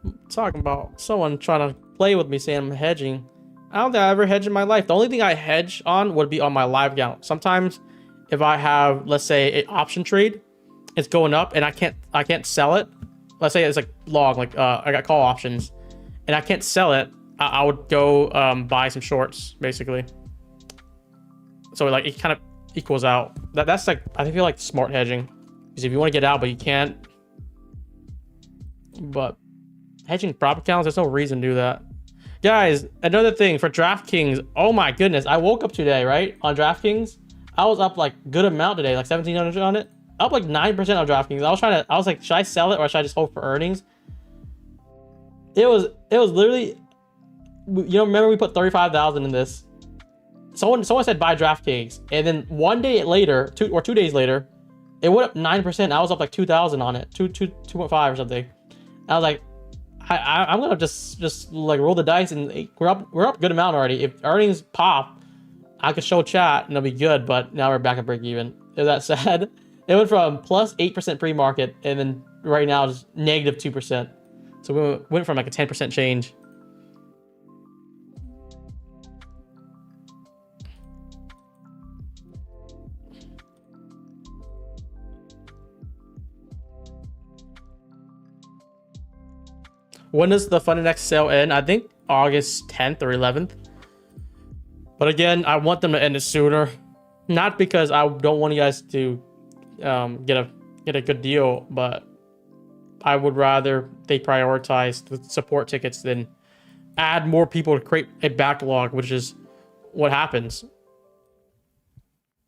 S1: I'm talking about someone trying to play with me saying I'm hedging. I don't think I ever hedge in my life. The only thing I hedge on would be on my live account. Sometimes if I have, let's say, an option trade, it's going up and I can't sell it. Let's say it's like long, like I got call options and I can't sell it. I would go buy some shorts, basically. So like it kind of equals out. That's like, I feel like smart hedging, because if you want to get out but you can't. But hedging prop accounts, there's no reason to do that. Guys, another thing for DraftKings. Oh my goodness, I woke up today, right, on DraftKings. I was up like good amount today, like 1,700 on it. Up like 9% on DraftKings. I was like, should I sell it or should I just hope for earnings? It was literally, you know, remember we put 35,000 in this. Someone said buy DraftKings, and then 1 day later, 2 days later, it went up 9%. I was up like 2,000 on it, 2.5 or something. I was like, I'm gonna just like roll the dice, and we're up a good amount already. If earnings pop, I could show chat and it'll be good. But now we're back at break even. Is that sad? It went from plus 8% pre-market, and then right now it's negative 2%. So we went from like a 10% change. When does the Fund Index sale end? I think August 10th or 11th. But again, I want them to end it sooner. Not because I don't want you guys to get a good deal, but I would rather they prioritize the support tickets than add more people to create a backlog, which is what happens.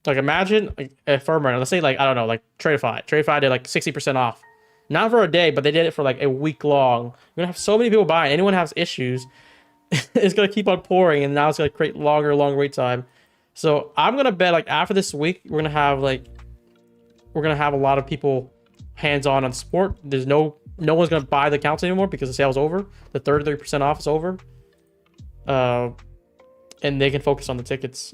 S1: Like imagine a firm right now, let's say like, I don't know, like Tradeify did like 60% off. Not for a day, but they did it for like a week long. You're gonna have so many people buying. Anyone has issues, it's gonna keep on pouring, and now it's gonna create longer wait time. So I'm gonna bet like after this week, we're gonna have a lot of people hands-on on sport. There's no one's gonna buy the accounts anymore because the sale's over. The 33% off is over, and they can focus on the tickets.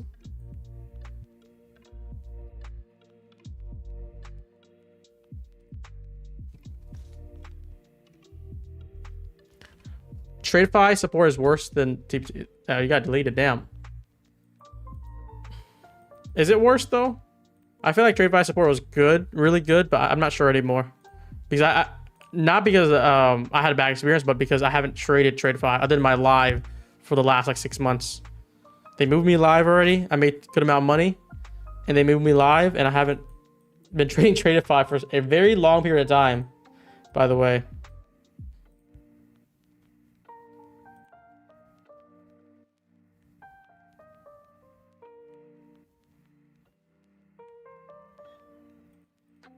S1: Tradeify support is worse than TPT. You got deleted. Damn. Is it worse though? I feel like Tradeify support was good, really good, but I'm not sure anymore. Because I not because I had a bad experience, but because I haven't traded Tradeify. I did my live for the last like 6 months. They moved me live already. I made a good amount of money, and they moved me live, and I haven't been trading Tradeify for a very long period of time. By the way.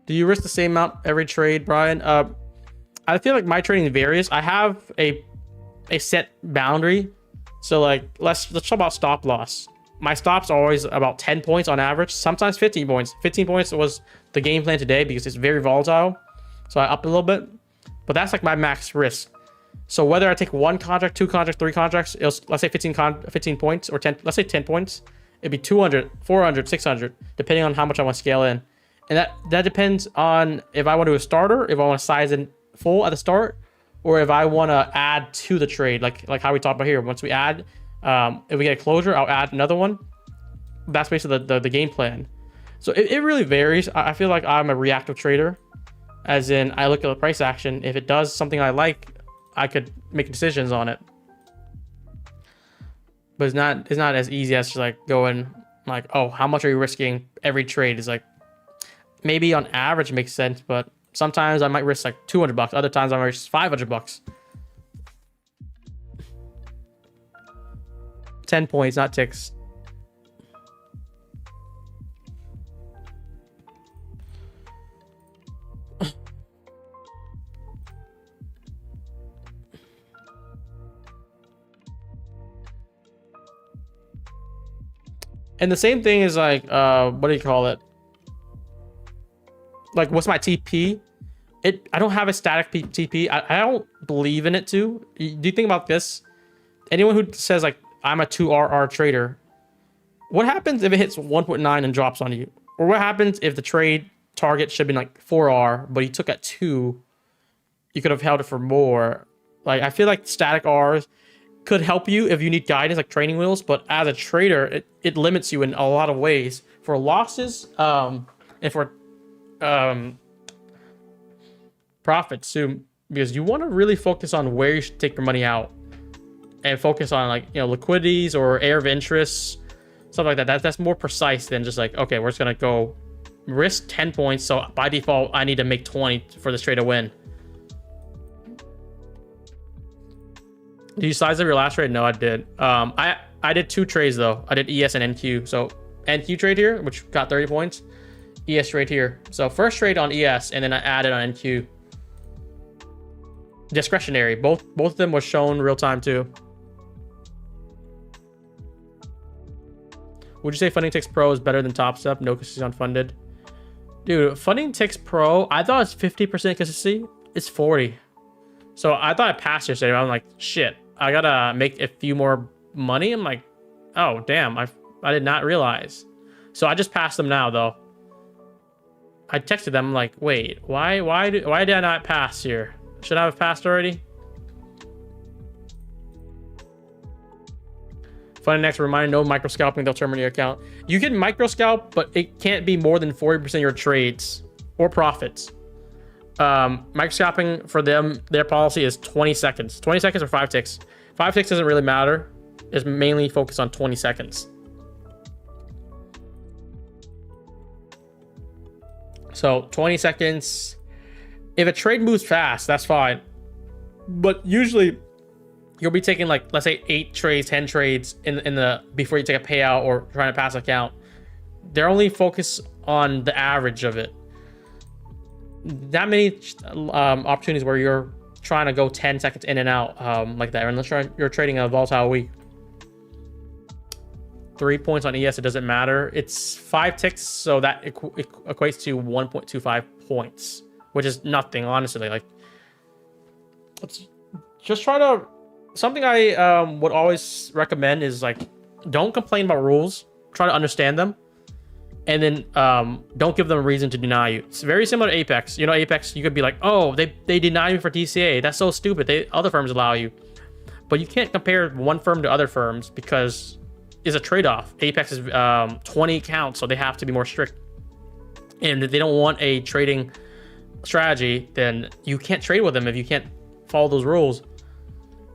S1: Do you risk the same amount every trade, Brian? I feel like my trading varies. I have a set boundary. So like let's talk about stop loss. My stops are always about 10 points on average, sometimes 15 points. 15 points was the game plan today because it's very volatile. So I upped a little bit. But that's like my max risk. So whether I take 1 contract, 2 contracts, 3 contracts, let's say 15 points or 10, let's say 10 points, it'd be 200, 400, 600, depending on how much I want to scale in. And that depends on if I want to do a starter, if I want to size in full at the start, or if I want to add to the trade, like how we talked about here. Once we add, if we get a closure, I'll add another one. That's basically the game plan. So it really varies. I feel like I'm a reactive trader, as in I look at the price action. If it does something I like, I could make decisions on it. But it's not as easy as just like going like, oh, how much are you risking every trade? Is like, maybe on average it makes sense, but sometimes I might risk like 200 bucks. Other times I might risk 500 bucks. 10 points, not ticks. And the same thing is like, what do you call it? Like, what's my TP? I don't have a static TP. I don't believe in it too. Do you think about this? Anyone who says like, I'm a 2RR trader, what happens if it hits 1.9 and drops on you? Or what happens if the trade target should have been like 4R, but you took at 2? You could have held it for more. Like, I feel like static Rs could help you if you need guidance, like training wheels, but as a trader, it limits you in a lot of ways for losses, and for profits too, because you want to really focus on where you should take your money out and focus on, like, you know, liquidities or area of interest, stuff like that. That's more precise than just like, okay, we're just gonna go risk 10 points, so by default I need to make 20 for this trade to win. Do you size up your last trade? No, I did. I did 2 trades though. I did ES and NQ. So NQ trade here, which got 30 points. ES trade here. So first trade on ES, and then I added on NQ. Discretionary. Both of them was shown real time too. Would you say Funding Ticks Pro is better than Top Step? No consistency on funded. Dude, Funding Ticks Pro, I thought it's 50% consistency. It's 40. So I thought I passed yesterday. I'm like, shit, I gotta make a few more money. I'm like, oh damn, I did not realize. So I just passed them now though. I texted them like, wait, why did I not pass here? Should I have passed already? Funny next reminder, no micro scalping, they'll terminate your account. You can micro scalp, but it can't be more than 40% of your trades or profits. Micro scalping for them, their policy is 20 seconds. 20 seconds or 5 ticks. 5 ticks doesn't really matter. It's mainly focused on 20 seconds. So 20 seconds. If a trade moves fast, that's fine. But usually you'll be taking, like, let's say 8 trades, 10 trades in the before you take a payout or trying to pass an account. They're only focused on the average of it. That many opportunities where you're trying to go 10 seconds in and out like that, unless you're trading a volatile week. 3 points on ES, it doesn't matter. It's 5 ticks, so that equates to 1.25 points, which is nothing, honestly. Like, let's just try to... Something I would always recommend is, like, don't complain about rules. Try to understand them. And then don't give them a reason to deny you. It's very similar to Apex. You know, Apex, you could be like, oh, they deny me for DCA. That's so stupid. Other firms allow you. But you can't compare one firm to other firms because it's a trade-off. Apex is 20 accounts, so they have to be more strict. And if they don't want a trading strategy, then you can't trade with them if you can't follow those rules.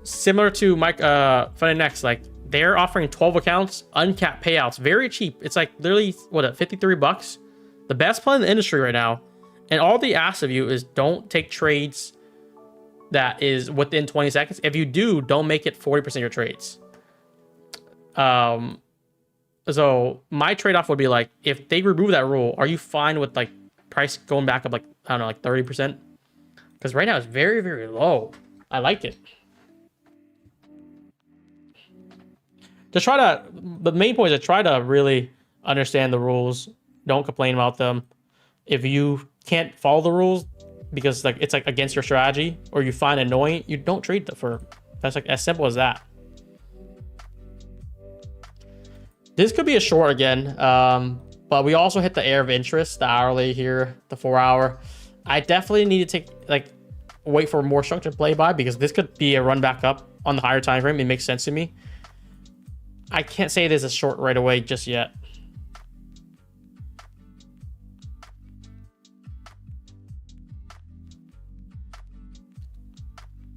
S1: Similar to Mike Funny Next, like, they're offering 12 accounts, uncapped payouts, very cheap. It's like literally, what, 53 bucks? The best plan in the industry right now. And all they ask of you is don't take trades that is within 20 seconds. If you do, don't make it 40% of your trades. So my trade-off would be, like, if they remove that rule, are you fine with, like, price going back up, like, I don't know, like 30%? Because right now it's very, very low. I like it. The main point is to try to really understand the rules. Don't complain about them. If you can't follow the rules because, like, it's like against your strategy or you find annoying, you don't trade the firm. That's, like, as simple as that. This could be a short again, but we also hit the area of interest, the hourly here, the 4 hour. I definitely need to wait for more structured play by, because this could be a run back up on the higher time frame. It makes sense to me. I can't say it is a short right away just yet.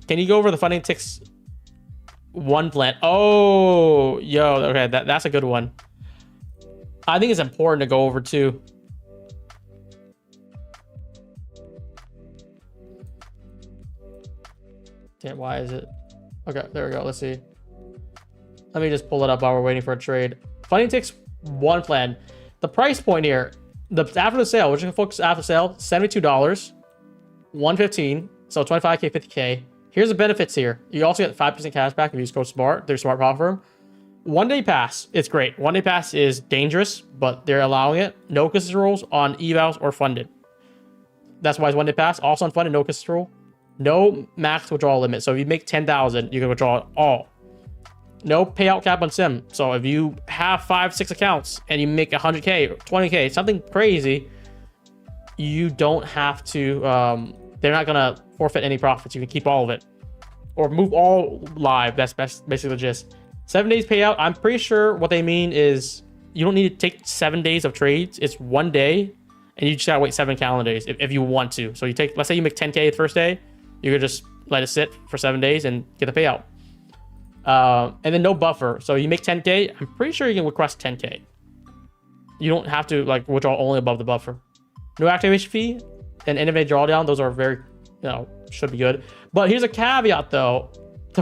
S1: Can you go over the funding ticks one plan? Oh, yo, okay, that's a good one. I think it's important to go over too. Damn, why is it? Okay, there we go. Let's see. Let me just pull it up while we're waiting for a trade. Funding ticks one plan. The price point here, after the sale, we're just gonna focus after sale, $72, 115, so 25K, 50K. Here's the benefits here. You also get 5% cash back if you use code SMART, their smart profit firm. 1 day pass, it's great. 1 day pass is dangerous, but they're allowing it. No consistency rules on evals or funded. That's why it's 1 day pass. Also on funded, no consistency rule. No max withdrawal limit. So if you make 10,000, you can withdraw it all. No payout cap on sim. So if you have 5-6 accounts and you make 100K or 20K, something crazy, you don't have to, they're not gonna forfeit any profits. You can keep all of it or move all live. That's basically the gist. 7 days payout. I'm pretty sure what they mean is you don't need to take 7 days of trades. It's 1 day and you just gotta wait 7 calendar days if you want to. So you take, let's say you make 10K the first day, you could just let it sit for 7 days and get the payout. And then no buffer. So you make 10K, I'm pretty sure you can request 10K. You don't have to like withdraw only above the buffer. No activation fee and end of day drawdown. Those are very, should be good. But here's a caveat though.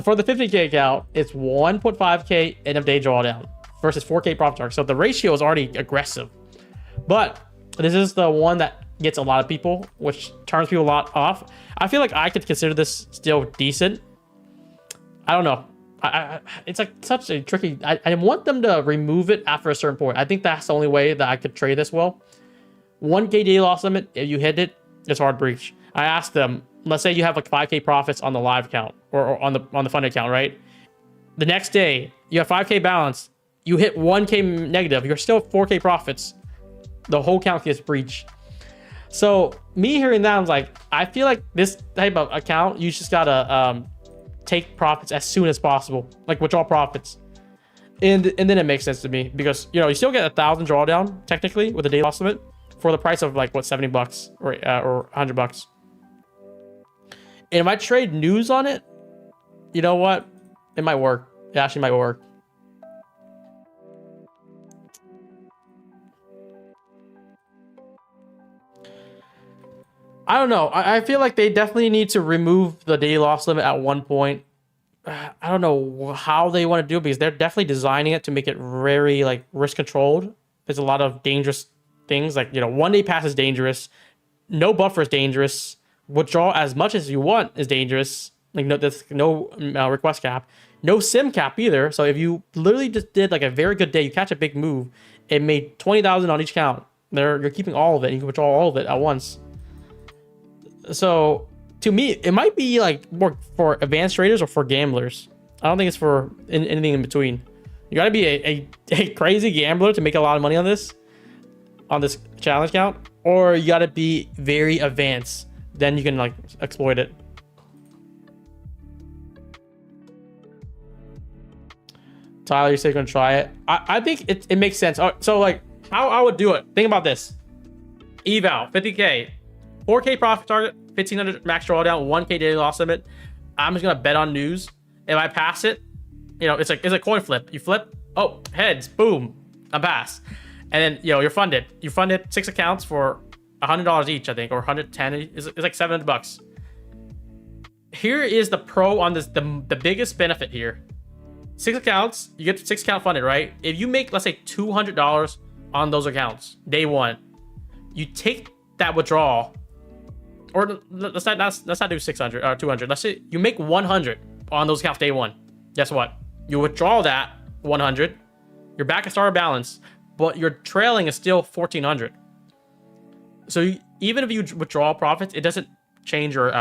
S1: For the 50K account, it's 1.5K end of day drawdown versus 4K profit target. So the ratio is already aggressive. But this is the one that gets a lot of people, which turns people a lot off. I feel like I could consider this still decent. I don't know. It's like such a tricky. I want them to remove it after a certain point. I think that's the only way that I could trade this well. 1K daily loss limit. If you hit it, it's hard breach. I asked them. Let's say you have like 5K profits on the live account or on the funded account, right? The next day you have 5K balance. You hit 1K negative. You're still 4K profits. The whole account gets breached. So me hearing that, I was like, I feel like this type of account, you just gotta take profits as soon as possible, like withdraw profits, and then it makes sense to me because you still get 1,000 drawdown technically with a day loss limit for the price of like what, $70 or $100. And if I trade news on it, you know what? It might work. It actually might work. I don't know. I feel like they definitely need to remove the daily loss limit at one point. I don't know how they want to do it because they're definitely designing it to make it very like risk controlled. There's a lot of dangerous things like, 1 day pass is dangerous. No buffer is dangerous. Withdraw as much as you want is dangerous. Like there's no request cap. No sim cap either. So if you literally just did like a very good day, you catch a big move, it made 20,000 on each count. You're keeping all of it. You can withdraw all of it at once. So to me, it might be like more for advanced traders or for gamblers. I don't think it's for anything in between. You got to be a crazy gambler to make a lot of money on this challenge count, or you got to be very advanced. Then you can like exploit it. Tyler, you said you're gonna try it. I think it makes sense. So like how I would do it. Think about this. Eval 50K. 4K profit target, 1,500 max drawdown, 1K daily loss limit. I'm just gonna bet on news. If I pass it, it's a coin flip. You flip, oh, heads, boom, I pass. And then you're funded. You funded 6 accounts for $100 each, I think, or 110. It's like $700. Here is the pro on this. The biggest benefit here. 6 accounts, you get 6 account funded, right? If you make, let's say, $200 on those accounts day one, you take that withdrawal. Or let's not do 600 or 200. Let's say you make 100 on those accounts day one. Guess what? You withdraw that 100. You're back at starter balance, but your trailing is still 1,400. So even if you withdraw profits, it doesn't change your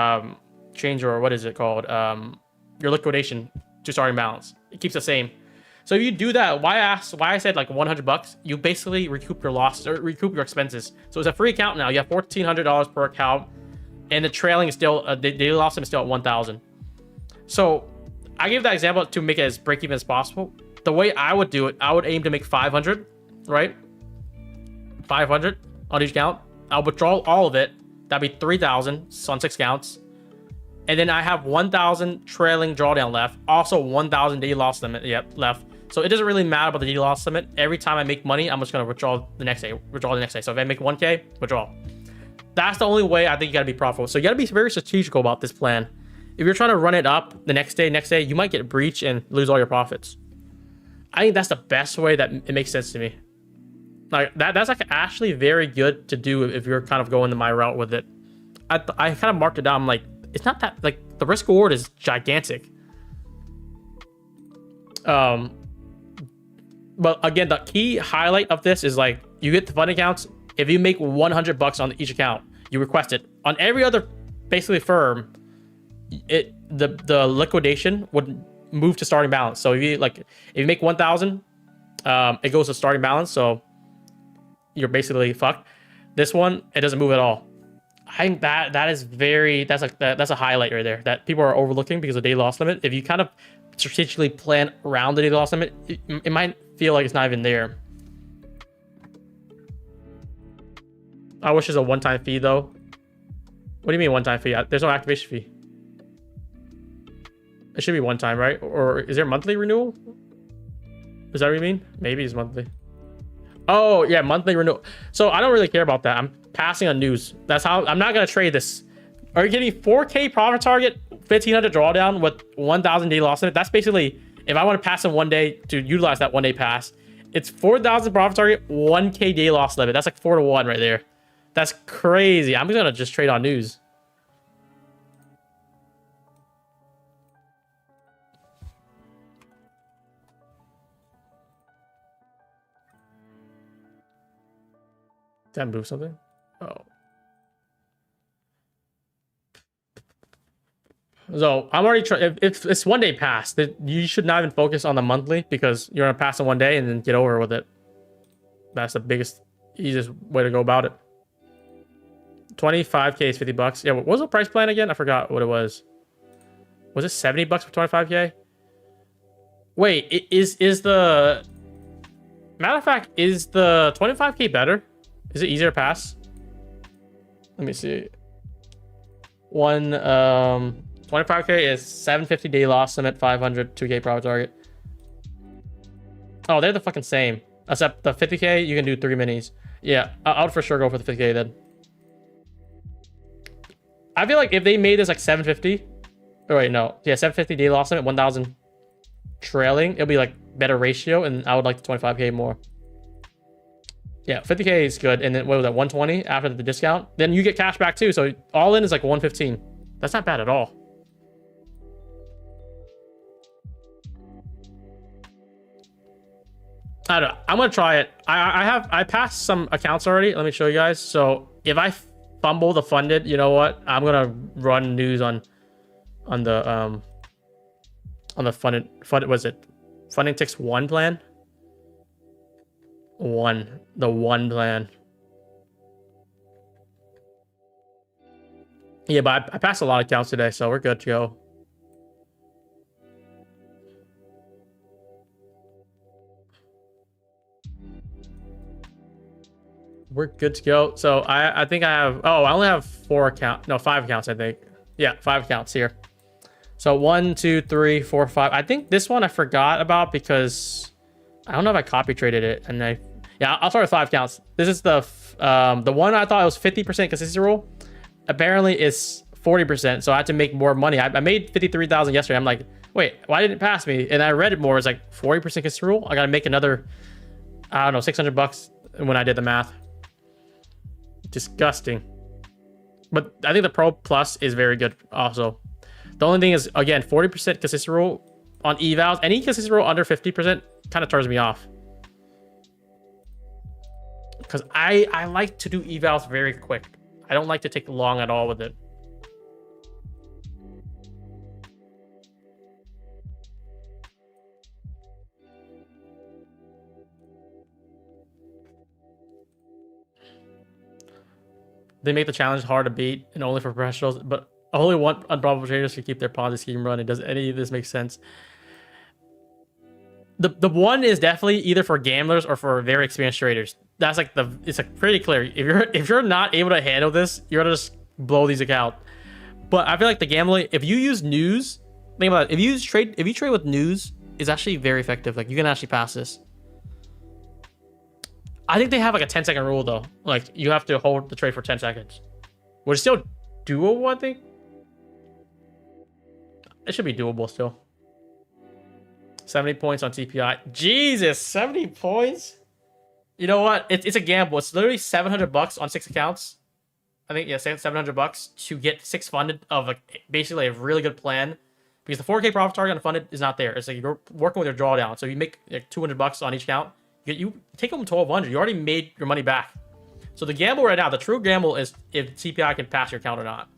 S1: what is it called? Your liquidation to starting balance. It keeps the same. So if you do that, why I said like $100, you basically recoup your losses or recoup your expenses. So it's a free account now. You have $1,400 per account. And the trailing is still, the daily loss limit is still at 1,000. So I gave that example to make it as break even as possible. The way I would do it, I would aim to make 500, right? 500 on each account. I'll withdraw all of it. That'd be 3,000 on 6 accounts. And then I have 1,000 trailing drawdown left. Also 1,000 daily loss limit left. So it doesn't really matter about the daily loss limit. Every time I make money, I'm just going to withdraw the next day. So if I make 1K, withdraw. That's the only way I think you got to be profitable. So you got to be very strategical about this plan. If you're trying to run it up the next day, you might get breached and lose all your profits. I think that's the best way that it makes sense to me. Like that's like actually very good to do if you're kind of going the my route with it. I kind of marked it down. I'm like, it's not that, like, the risk reward is gigantic. But again, the key highlight of this is, like, you get the fund accounts. If you make $100 on each account, you request it. On every other basically firm, the liquidation would move to starting balance. So if you make 1,000, it goes to starting balance. So you're basically fucked. This one, it doesn't move at all. I think that's a highlight right there that people are overlooking because of daily loss limit. If you kind of strategically plan around the daily loss limit, it might feel like it's not even there. I wish there's a one-time fee though. What do you mean one-time fee? There's no activation fee. It should be one time, right? Or is there monthly renewal? Is that what you mean? Maybe it's monthly. Oh yeah, monthly renewal. So I don't really care about that. I'm passing on news. That's how I'm not gonna trade this. Are you kidding me? 4K profit target, 1,500 drawdown with 1,000 day loss limit. That's basically, if I want to pass in one day to utilize that one day pass, it's 4,000 profit target, 1K day loss limit. That's like 4 to 1 right there. That's crazy. I'm gonna just trade on news. Did I move something? Oh. So I'm already trying. If it's one day pass, you should not even focus on the monthly because you're gonna pass in one day and then get over with it. That's the biggest, easiest way to go about it. 25K is $50. Yeah, what was the price plan again? I forgot what it was. Was it $70 for 25K? Wait, is the matter of fact, is the 25K better? Is it easier to pass? Let me see. 25K is 750 day loss limit, 500 2K profit target. Oh, they're the fucking same. Except the 50K, you can do 3 minis. Yeah, I would for sure go for the 50K then. I feel like if they made this like 750, oh wait, no, yeah, 750 day loss limit, 1,000 trailing, it'll be like better ratio, and I would like the 25K more. Yeah, 50K is good, and then what was that, 120 after the discount? Then you get cash back too, so all in is like 115. That's not bad at all. I don't know. I'm gonna try it. I passed some accounts already. Let me show you guys. So if I fumble the funded, you know what? I'm gonna run news on the funded was it funding ticks 1 plan? The one plan. Yeah, but I passed a lot of accounts today, so we're good to go. We're good to go. So I think I have, I only have 5 accounts, I think. Yeah, 5 accounts here. So 1, 2, 3, 4, 5. I think this one I forgot about because I don't know if I copy traded it, and I'll start with 5 accounts. This is the one I thought it was 50% consistency rule. Apparently it's 40%, so I had to make more money. I made 53,000 yesterday. I'm like, wait, why didn't it pass me? And I read it more. It's like 40% consistency rule. I gotta make another, I don't know, $600 when I did the math. Disgusting. But I think the Pro Plus is very good also. The only thing is, again, 40% consistency rule on evals. Any consistency rule under 50% kind of turns me off. Because I like to do evals very quick. I don't like to take long at all with it. They make the challenge hard to beat and only for professionals, but only one unprofitable traders can keep their Ponzi scheme running. Does any of this make sense? The one is definitely either for gamblers or for very experienced traders. That's like it's like pretty clear. If you're not able to handle this, you're gonna just blow these accounts. But I feel like the gambling, if you use news, think about it. If you trade with news, is actually very effective. Like you can actually pass this. I think they have like a 10-second rule though. Like you have to hold the trade for 10 seconds. Which is still doable, I think. It should be doable still. 70 points on TPI. Jesus, 70 points? You know what? It's a gamble. It's literally $700 on 6 accounts. I think, yeah, $700 to get 6 funded of basically a really good plan. Because the 4K profit target on funded is not there. It's like you're working with your drawdown. So you make like $200 on each account. You take home $1,200. You already made your money back. So the gamble right now, the true gamble is if CPI can pass your account or not.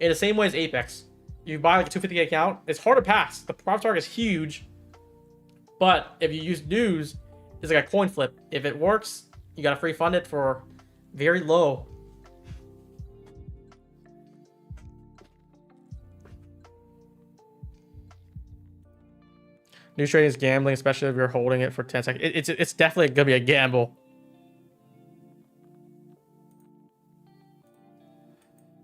S1: In the same way as Apex. You buy like a 250K account, it's hard to pass. The profit target is huge. But if you use news, it's like a coin flip. If it works, you got to free fund it for very low. News trading is gambling, especially if you're holding it for 10 seconds. It's definitely going to be a gamble.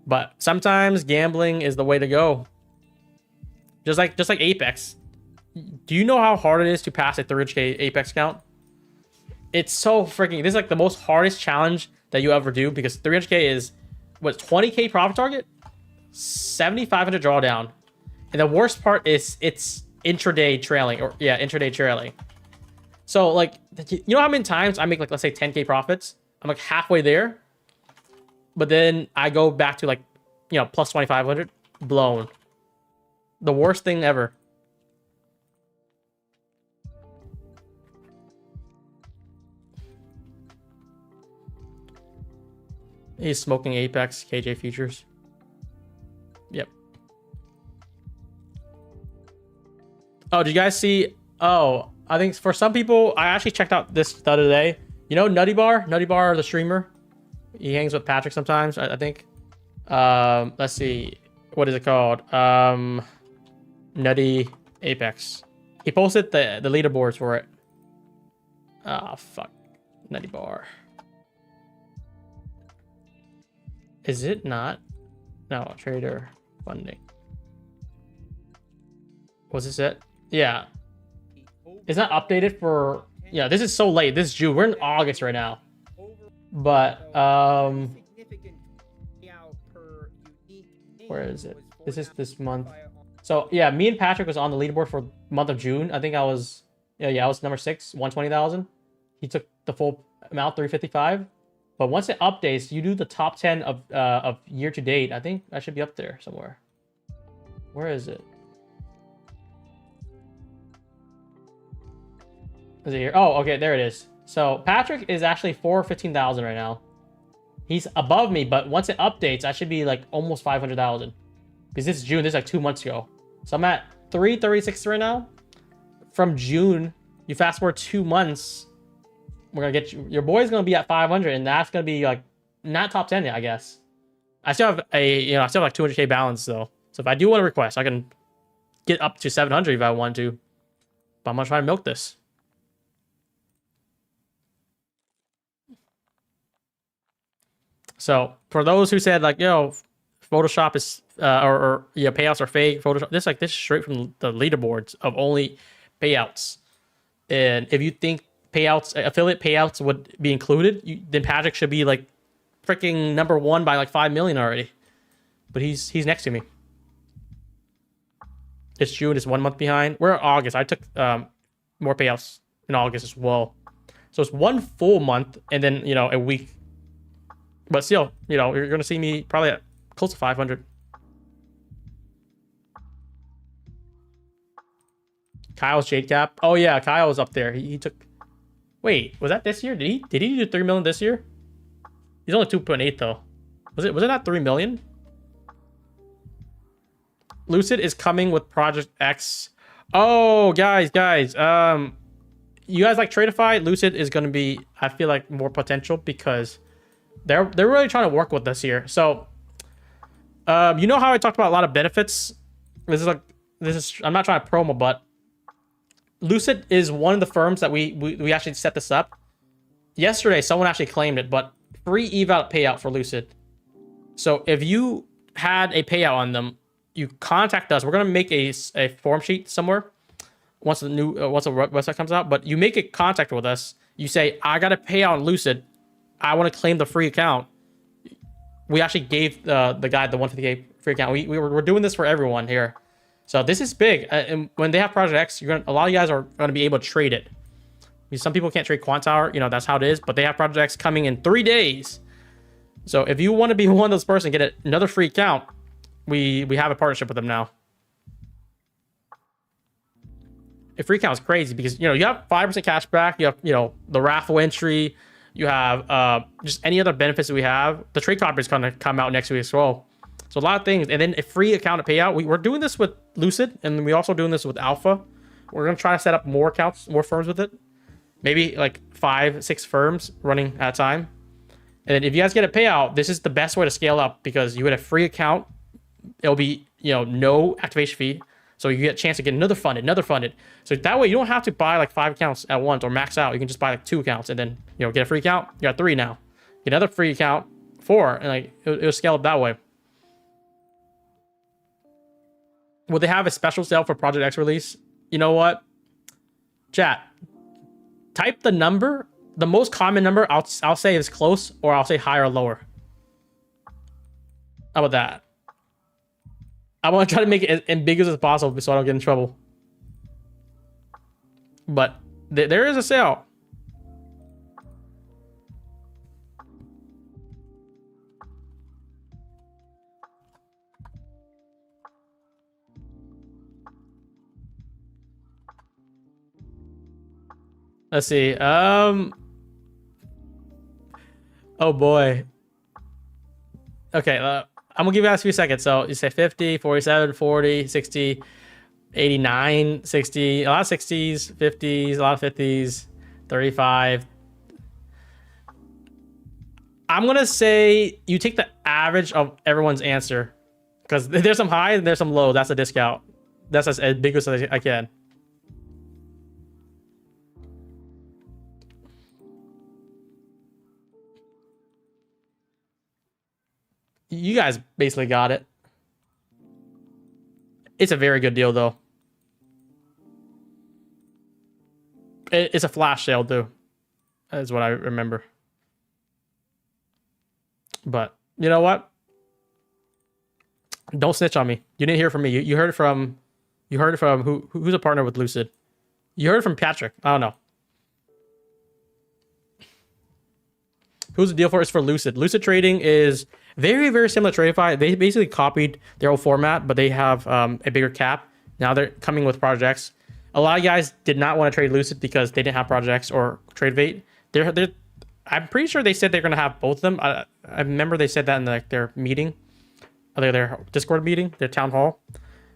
S1: But sometimes gambling is the way to go. Just like Apex. Do you know how hard it is to pass a 300K Apex count? It's so freaking... This is like the most hardest challenge that you ever do because 300K is, what, 20K profit target? 7,500 drawdown. And the worst part is it's intraday trailing. Or yeah, intraday trailing. So like, you know how many times I make like, let's say 10K profits? I'm like halfway there. But then I go back to like, you know, plus 2,500. Blown. The worst thing ever. He's smoking Apex KJ futures. Yep. Oh, did you guys see? Oh, I think for some people, I actually checked out this the other day. You know Nutty Bar? Nutty Bar, the streamer. He hangs with Patrick sometimes, I think. Let's see. What is it called? Nutty Apex. He posted the leaderboards for it. Oh, fuck. Nutty Bar. Is it not? No, trader funding. Was this it? Yeah. It's not updated for... Yeah, this is so late. This is June. We're in August right now. But, where is it? This is this month. So, yeah, me and Patrick was on the leaderboard for month of June. I think I was... Yeah, I was number 6, 120,000. He took the full amount, 355. But once it updates, you do the top 10 of year to date. I think I should be up there somewhere. Where is it? Is it here? Oh, okay, there it is. So Patrick is actually 415,000 right now. He's above me, but once it updates, I should be like almost 500,000. Because this is June. This is like 2 months ago. So I'm at 336 right now. From June, you fast forward 2 months. We're gonna get you, your boy's gonna be at 500, and that's gonna be like not top 10 yet, I guess. I still have I still have like 200K balance though. So if I do want to request, I can get up to 700 if I want to. But I'm gonna try to milk this. So for those who said like, yo, Photoshop is or yeah, payouts are fake. Photoshop, this is straight from the leaderboards of only payouts. And if you think payouts, affiliate payouts would be included, then Patrick should be like freaking number 1 by like 5 million already. But he's next to me. It's June, it's 1 month behind. We're in August. I took more payouts in August as well. So it's 1 full month and then, you know, a week. But still, you know, you're going to see me probably at close to 500. Kyle's Jade Cap. Oh yeah, Kyle was up there. He took... Wait, was that this year? Did he do 3 million this year? He's only 2.8 though. Was it not 3 million? Lucid is coming with Project X. Oh, guys. You guys like Tradeify? Lucid is going to be, I feel like, more potential because they're really trying to work with us here. So, you know how I talked about a lot of benefits? This is I'm not trying to promo, but Lucid is one of the firms that we actually set this up. Yesterday, someone actually claimed it, but free eval payout for Lucid. So if you had a payout on them, you contact us. We're gonna make a form sheet somewhere once the new once the website comes out. But you make a contact with us. You say, I got a payout on Lucid. I want to claim the free account. We actually gave the guy the 150K free account. We're doing this for everyone here. So this is big. And when they have Project X, a lot of you guys are going to be able to trade it. Some people can't trade Quant Tower. You know, that's how it is. But they have Project X coming in 3 days. So if you want to be one of those person, get another free account, we have a partnership with them now. A free account is crazy because, you know, you have 5% cash back. You have, you know, the raffle entry. You have just any other benefits that we have. The trade copy is going to come out next week as well. So a lot of things. And then a free account to payout. We're doing this with Lucid, and we're also doing this with Alpha. We're going to try to set up more accounts, more firms with it. Maybe like 5-6 firms running at a time. And then if you guys get a payout, this is the best way to scale up because you get a free account. It'll be, you know, no activation fee. So you get a chance to get another funded. So that way you don't have to buy like 5 accounts at once or max out. You can just buy like 2 accounts and then, you know, get a free account. You got 3 now. Get another free account, 4, and like it'll scale up that way. Will they have a special sale for Project X release? You know what? Chat. Type the number. The most common number I'll say is close, or I'll say higher or lower. How about that? I want to try to make it as ambiguous as possible so I don't get in trouble. But there is a sale. Let's see. Oh boy. Okay, I'm gonna give you guys a few seconds. So you say 50, 47, 40, 60, 89, 60, a lot of 60s, 50s, a lot of 50s, 35. I'm gonna say you take the average of everyone's answer because there's some high and there's some low. That's a discount. That's as ambiguous as I can. You guys basically got it. It's a very good deal, though. It's a flash sale, too. That's what I remember. But you know what? Don't snitch on me. You didn't hear from me. You heard it from. You heard it from who's a partner with Lucid. You heard it from Patrick. I don't know. Who's the deal for? It's for Lucid. Lucid Trading is very, very similar to TradeFi. They basically copied their old format, but they have a bigger cap. Now they're coming with Project X. A lot of guys did not want to trade Lucid because they didn't have Project X or TradeVate. I'm pretty sure they said they're going to have both of them. I remember they said that in their meeting, their Discord meeting, their town hall.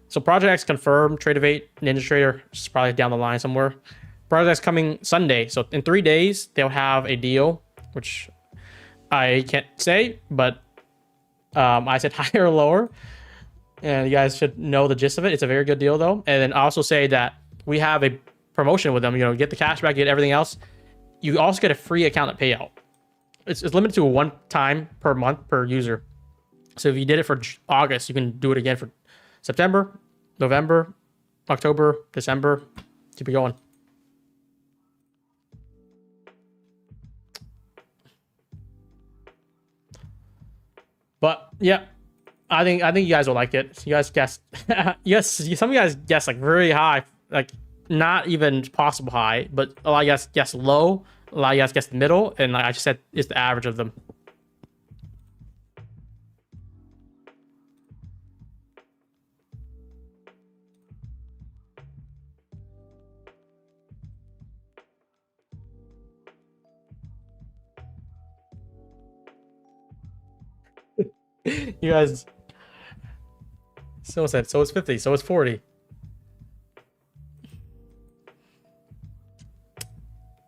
S1: So Project X confirmed. TradeVate, NinjaTrader is probably down the line somewhere. Project X coming Sunday. So in 3 days, they'll have a deal, which I can't say, but I said higher or lower, and you guys should know the gist of it. It's a very good deal, though. And then I also say that we have a promotion with them. You know, get the cash back, get everything else. You also get a free account at payout. It's limited to 1 time per month per user. So if you did it for August, you can do it again for September, November, October, December. Keep it going. But yeah, I think you guys will like it. So you guys guessed, yes, some of you guys guessed like very high, like not even possible high, but a lot of you guys guessed low, a lot of you guys guessed middle, and like I just said, it's the average of them. You guys, so said, so it's 50, so it's 40.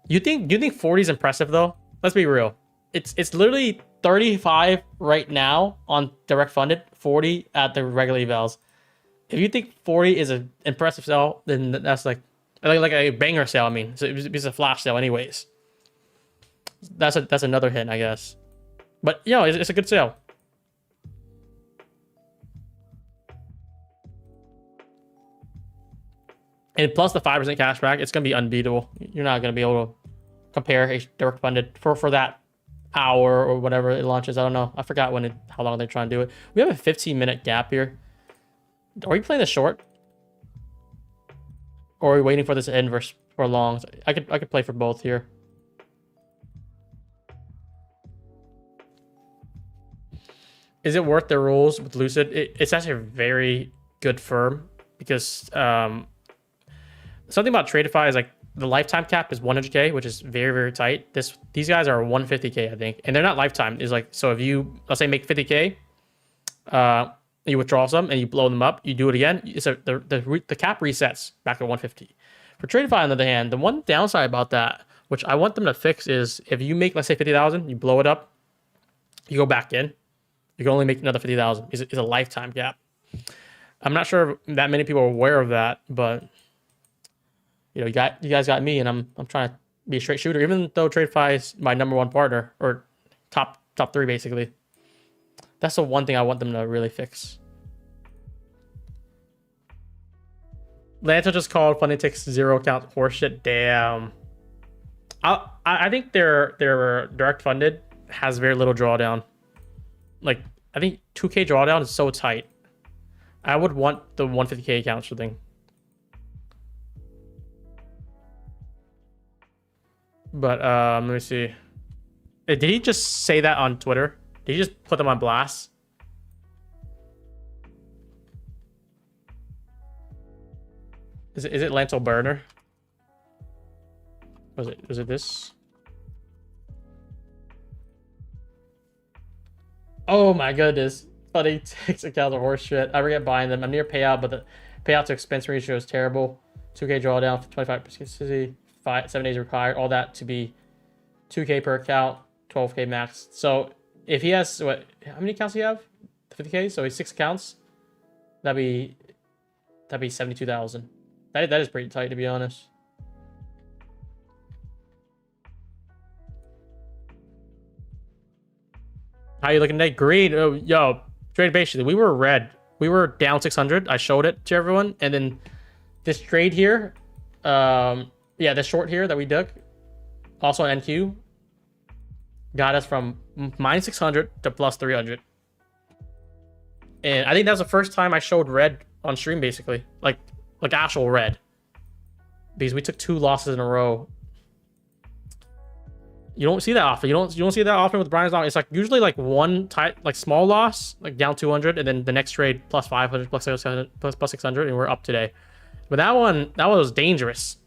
S1: You think 40 is impressive though? Let's be real. It's literally 35 right now on direct funded, 40 at the regular evals. If you think 40 is an impressive sale, then that's like a banger sale. I mean, so it's a flash sale anyways. That's another hint, I guess. But you know, it's a good sale. And plus the 5% cash back, it's going to be unbeatable. You're not going to be able to compare a direct funded for that hour or whatever it launches. I don't know. I forgot how long they're trying to do it. We have a 15-minute gap here. Are we playing this short? Or are we waiting for this to end for long? I could play for both here. Is it worth the rules with Lucid? It's actually a very good firm because something about Tradeify is like the lifetime cap is 100K, which is very, very tight. These guys are 150K, I think, and they're not lifetime. It's like, so if you, let's say, make 50K, you withdraw some and you blow them up, you do it again. So the cap resets back to 150. For Tradeify, on the other hand, the one downside about that, which I want them to fix, is if you make, let's say, 50,000, you blow it up, you go back in, you can only make another 50,000. It's a lifetime cap. I'm not sure if that many people are aware of that, but you know, you guys got me, and I'm trying to be a straight shooter, even though Tradeify is my #1 partner, or top 3 basically. That's the one thing I want them to really fix. Lanta just called Funding Ticks 0 count horseshit. Damn. I think their direct funded has very little drawdown. Like, I think 2K drawdown is so tight. I would want the 150K accounts for thing. But let me see. Did he just say that on Twitter? Did he just put them on blast? Is it Lanto Burner? Was it this? Oh my goodness. Funding Ticks accounts are horse shit. I forget buying them. I'm near payout, but the payout to expense ratio is terrible. 2K drawdown for 25%. 7 days required. All that to be 2K per account, 12K max. So if he has, what, how many accounts do you have? 50K? So he's 6 accounts. That'd be 72,000. That is pretty tight, to be honest. How you looking today? Green. Oh, yo, trade basically. We were red. We were down 600. I showed it to everyone, and then this trade here, yeah, the short here that we took, also on NQ, got us from -600 to +300. And I think that's the first time I showed red on stream, basically, like actual red, because we took 2 losses in a row. You don't see that often. You don't see that often with Brian's dog. It's like usually like one tight, like small loss, like down 200, and then the next trade +500, +600, +600, and we're up today. But that one was dangerous.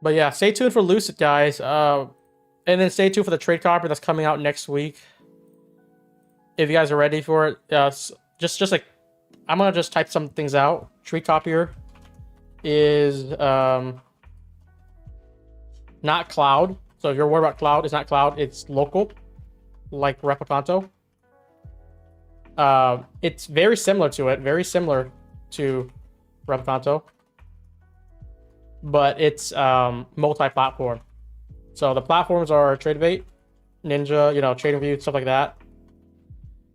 S1: But yeah, stay tuned for Lucid, guys. And then stay tuned for the trade copy that's coming out next week. If you guys are ready for it, just like, I'm gonna just type some things out. Trade copier is not cloud. So if you're worried about cloud, it's not cloud. It's local, like Replicanto. It's very similar to it, very similar to Replicanto, but it's multi-platform. So the platforms are TradeBait, Ninja, you know, TradingView, stuff like that,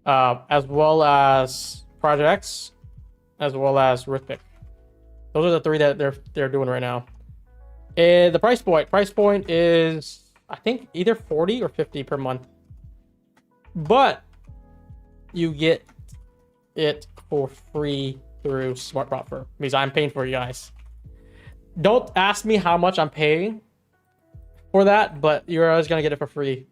S1: as well as Project X, as well as Rithpic. Those are the 3 that they're doing right now. And the price point is, I think, either 40 or 50 per month, but you get it for free through Smart Prop Firm, because I'm paying for you guys. Don't ask me how much I'm paying for that, but you're always gonna get it for free.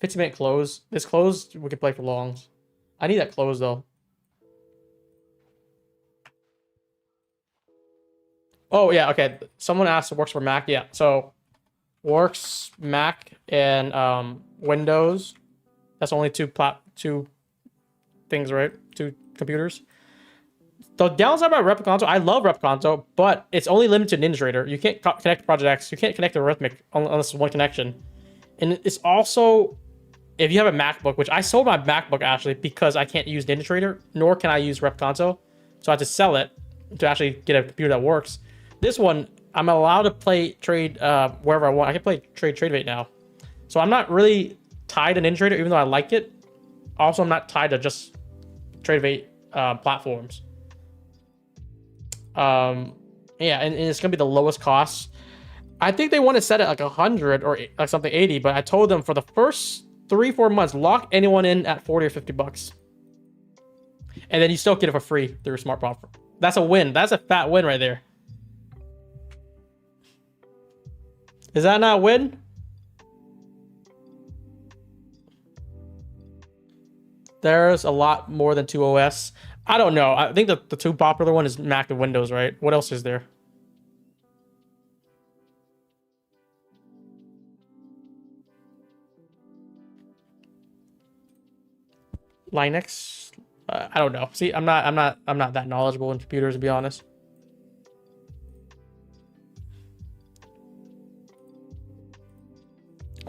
S1: 15-minute close. This closed, we can play for longs. I need that close though. Oh yeah, okay. Someone asked if it works for Mac. Yeah, so works Mac and Windows. That's only two things, right? 2 computers. The downside about Replicanto, I love Replicanto, but it's only limited to NinjaTrader. You can't connect to Project X. You can't connect to Rithmic unless it's one connection. And it's also, if you have a MacBook, which I sold my MacBook actually because I can't use NinjaTrader, nor can I use Replicanto. So I had to sell it to actually get a computer that works. This one, I'm allowed to play trade wherever I want. I can play trade rate now. So I'm not really tied to InTrader, even though I like it. Also, I'm not tied to just trade rate platforms. Yeah, and it's gonna be the lowest cost. I think they want to set it like 100 or like something 80, but I told them for the first 3-4 months, lock anyone in at 40 or 50 bucks. And then you still get it for free through Smart Profit. That's a win. That's a fat win right there. Is that not a win? There's a lot more than 2 OS. I don't know. I think the two popular one is Mac and Windows, right? What else is there? Linux? I don't know. See, I'm not that knowledgeable in computers, to be honest.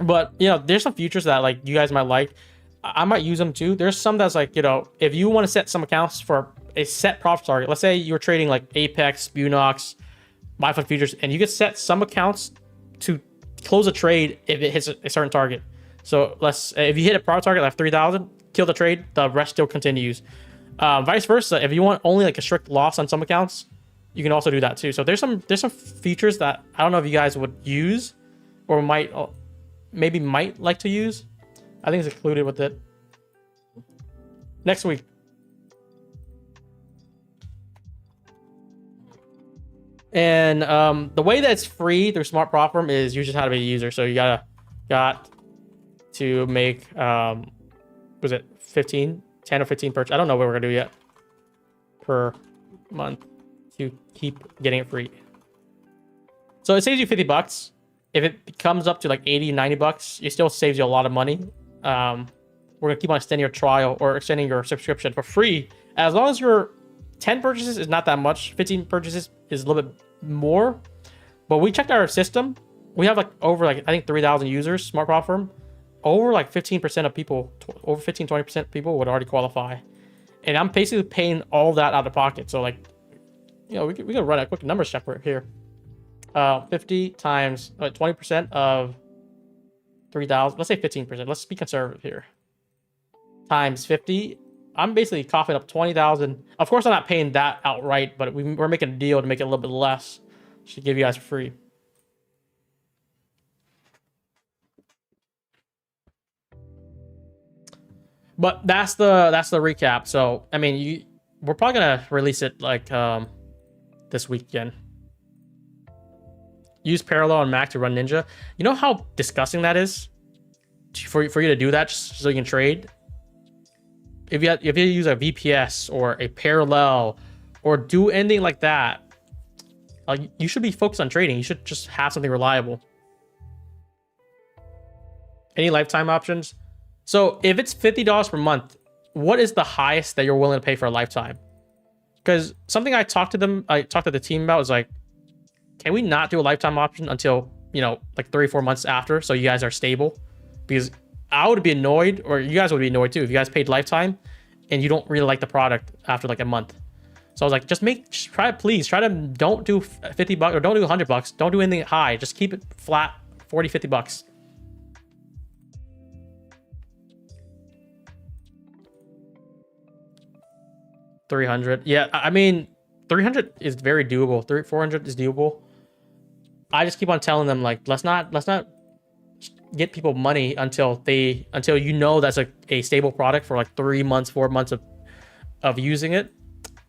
S1: But you know, there's some features that like you guys might like. I might use them too. There's some that's like, you know, if you want to set some accounts for a set profit target, let's say you're trading like Apex, Bunox, MyFund futures, and you can set some accounts to close a trade if it hits a certain target. So if you hit a profit target like 3,000, kill the trade, the rest still continues. Vice versa, if you want only like a strict loss on some accounts, you can also do that too. So there's some features that I don't know if you guys would use or might like to use. I think it's included with it. Next week. And the way that it's free through Smart Profit is you just have to be a user. So you got to make was it 10 or 15 purchase? I don't know what we're gonna do yet per month to keep getting it free. So it saves you 50 bucks. If it comes up to like 80, 90 bucks, it still saves you a lot of money. We're gonna keep on extending your trial or extending your subscription for free. As long as your 10 purchases is not that much, 15 purchases is a little bit more. But we checked our system. We have like over like, I think 3,000 users, Smart Profit. Over like 15% of people, over 15, 20% of people would already qualify. And I'm basically paying all that out of pocket. So like, you know, we can run a quick numbers check right here. 50 times 20% of 3,000. Let's say 15%. Let's be conservative here. Times 50. I'm basically coughing up 20,000. Of course, I'm not paying that outright, but we're making a deal to make it a little bit less. Should give you guys for free. But that's the recap. So I mean, we're probably gonna release it like this weekend. Use Parallel on Mac to run Ninja. You know how disgusting that is for you to do that just so you can trade. If you use a VPS or a Parallel or do anything like that, you should be focused on trading. You should just have something reliable. Any lifetime options? So if it's $50 per month, what is the highest that you're willing to pay for a lifetime? Because something I talked to the team about was like, can we not do a lifetime option until, you know, like 3-4 months after, so you guys are stable? Because I would be annoyed, or you guys would be annoyed too, if you guys paid lifetime and you don't really like the product after like a month. So I was like, please try to don't do 50 bucks or don't do 100 bucks. Don't do anything high. Just keep it flat, 40, 50 bucks. $300. Yeah, I mean, 300 is very doable. 400 is doable. I just keep on telling them like, let's not get people money until you know that's a stable product for like 3 months, 4 months of using it,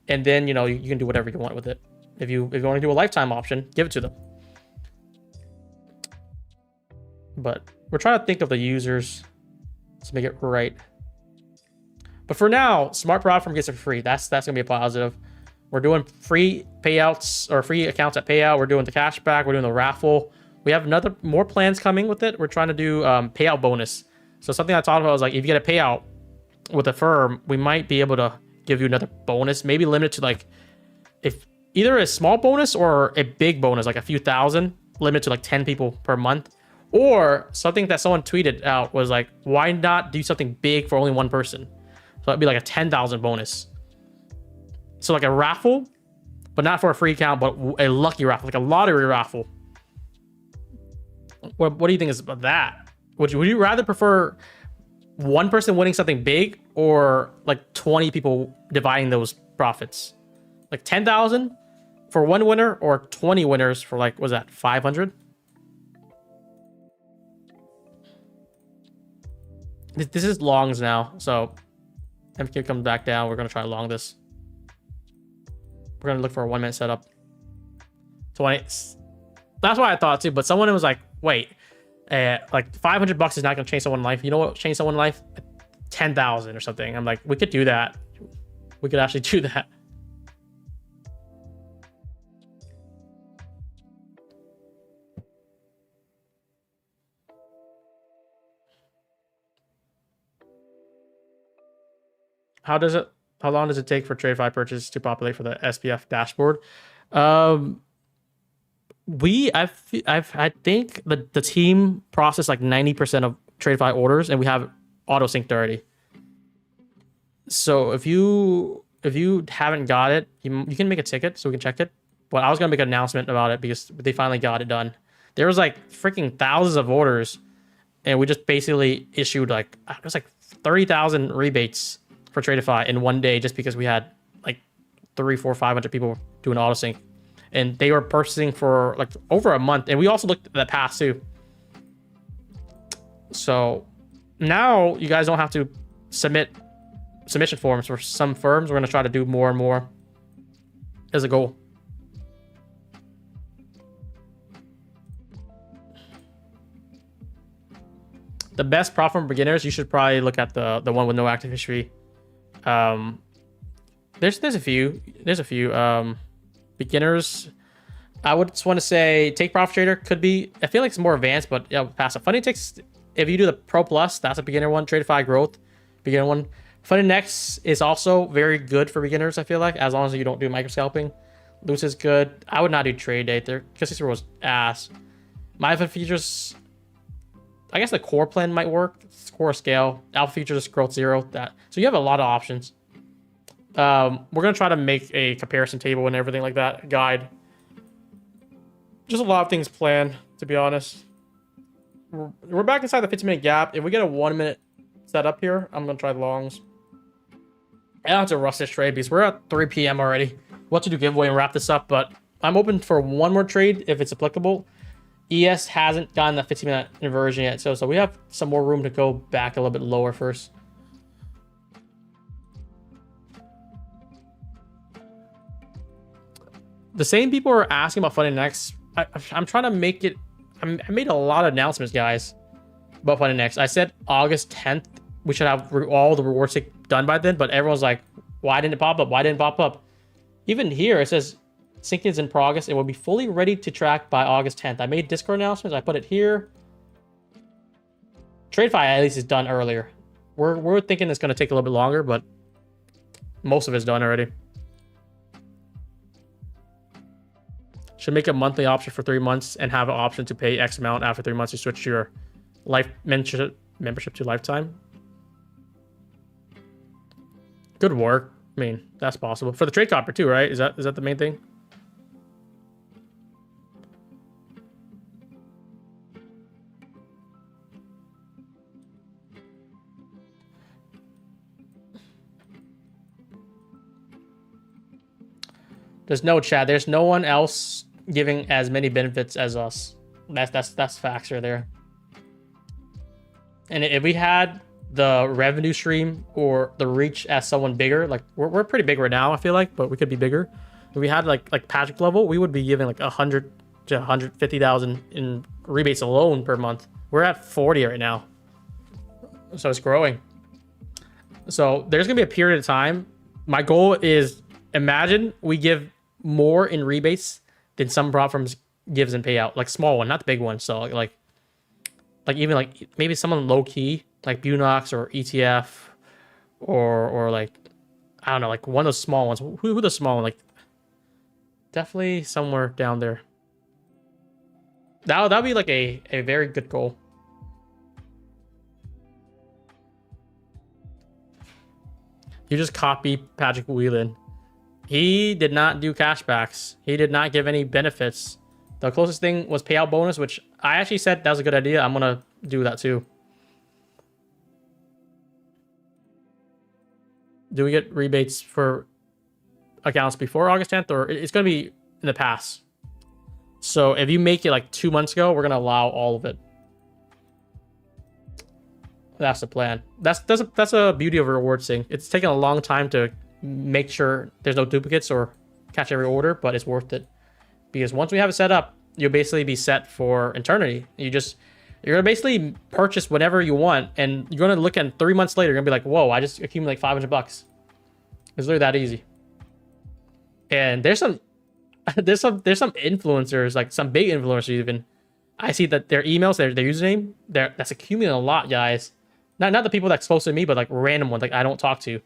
S1: and then you know you can do whatever you want with it. If you want to do a lifetime option, give it to them. But we're trying to think of the users to make it right. But for now, Smart Profit gets it for free. That's gonna be a positive. We're doing free payouts or free accounts at Payout. We're doing the cashback. We're doing the raffle. We have more plans coming with it. We're trying to do payout bonus. So something I thought about was like, if you get a payout with a firm, we might be able to give you another bonus, maybe limited to like, if either a small bonus or a big bonus, like a few thousand, limited to like 10 people per month. Or something that someone tweeted out was like, why not do something big for only one person? So that'd be like a 10,000 bonus. So like a raffle but not for a free account, but a lucky raffle, like a lottery raffle. What do you think is about that? Would you rather prefer one person winning something big, or like 20 people dividing those profits? Like 10,000 for one winner, or 20 winners for like, was that 500? This is longs now, so MQ comes back down. We're gonna try long this. We're gonna look for a 1 minute setup. 20. That's what I thought too. But someone was like, "Wait, like $500 is not gonna change someone's life. You know what change someone's life? 10,000 or something." I'm like, we could do that. We could actually do that. How long does it take for TradeFi purchase to populate for the SPF dashboard? I think the team processed like 90% of TradeFi orders, and we have auto synced already. So if you haven't got it, you can make a ticket so we can check it. But I was gonna make an announcement about it because they finally got it done. There was like freaking thousands of orders, and we just basically issued like, it was like 30,000 rebates for TradeFi in one day, just because we had like 300, 400, 500 people doing auto sync, and they were purchasing for like over a month. And we also looked at the past too. So now you guys don't have to submit submission forms for some firms. We're going to try to do more and more as a goal. The best prop for beginners, you should probably look at the one with no active history. There's a few beginners. I would just want to say Take Profit Trader could be. I feel like it's more advanced, but yeah, passive. Funding Ticks, if you do the Pro Plus, that's a beginner one. TradeFi Growth, beginner one. Funding Next is also very good for beginners. I feel like, as long as you don't do micro scalping. Loose is good. I would not do Trade Date there because this was ass. My features, I guess the core plan might work. Core scale, alpha features, growth 0. That, so you have a lot of options. We're gonna try to make a comparison table and everything like that, guide. Just a lot of things planned, to be honest. We're back inside the 15-minute gap. If we get a 1 minute setup here, I'm gonna try longs. I don't have to rush this trade because we're at 3 p.m. already. We'll have to do giveaway and wrap this up, but I'm open for one more trade if it's applicable. ES hasn't gotten the 15-minute inversion yet, so we have some more room to go back a little bit lower first. The same people are asking about Funding Next. I'm trying to make it. I made a lot of announcements, guys, about Funding Next. I said August 10th we should have all the rewards done by then, but everyone's like, "Why didn't it pop up? Why didn't it pop up?" Even here it says syncing is in progress. It will be fully ready to track by August 10th. I made Discord announcements. I put it here. TradeFi at least is done earlier. We're thinking it's going to take a little bit longer, but most of it's done already. Should make a monthly option for 3 months and have an option to pay X amount after 3 months to switch your life membership to lifetime. Good work. I mean, that's possible for the trade copper too, right? Is that the main thing? There's no chat. There's no one else giving as many benefits as us. That's facts right there. And if we had the revenue stream or the reach as someone bigger, like we're pretty big right now, I feel like, but we could be bigger. If we had like Patrick level, we would be giving like 100 to 150,000 in rebates alone per month. We're at 40 right now, so it's growing. So there's gonna be a period of time. My goal is, imagine we give more in rebates than some prop firms gives in payout, like small one, not the big one. So like even like maybe someone low key like Bunox or ETF or like, I don't know, like one of those small ones. Who the small one? Like definitely somewhere down there. That'll be like a very good goal. You just copy Patrick Whelan. He did not do cashbacks. He did not give any benefits. The closest thing was payout bonus, which I actually said that was a good idea. I'm gonna do that too. Do we get rebates for accounts before August 10th, or it's gonna be in the past? So if you make it like 2 months ago, we're gonna allow all of it. That's the plan. That's a beauty of a rewards thing. It's taken a long time to make sure there's no duplicates or catch every order, but it's worth it. Because once we have it set up, you'll basically be set for eternity. You're gonna basically purchase whatever you want, and you're gonna look at 3 months later, you're gonna be like, whoa, I just accumulated like $500. It's literally that easy. And there's some influencers, like some big influencers even. I see that their emails, their username, that's accumulating a lot, guys. Not the people that's close to me, but like random ones, like I don't talk to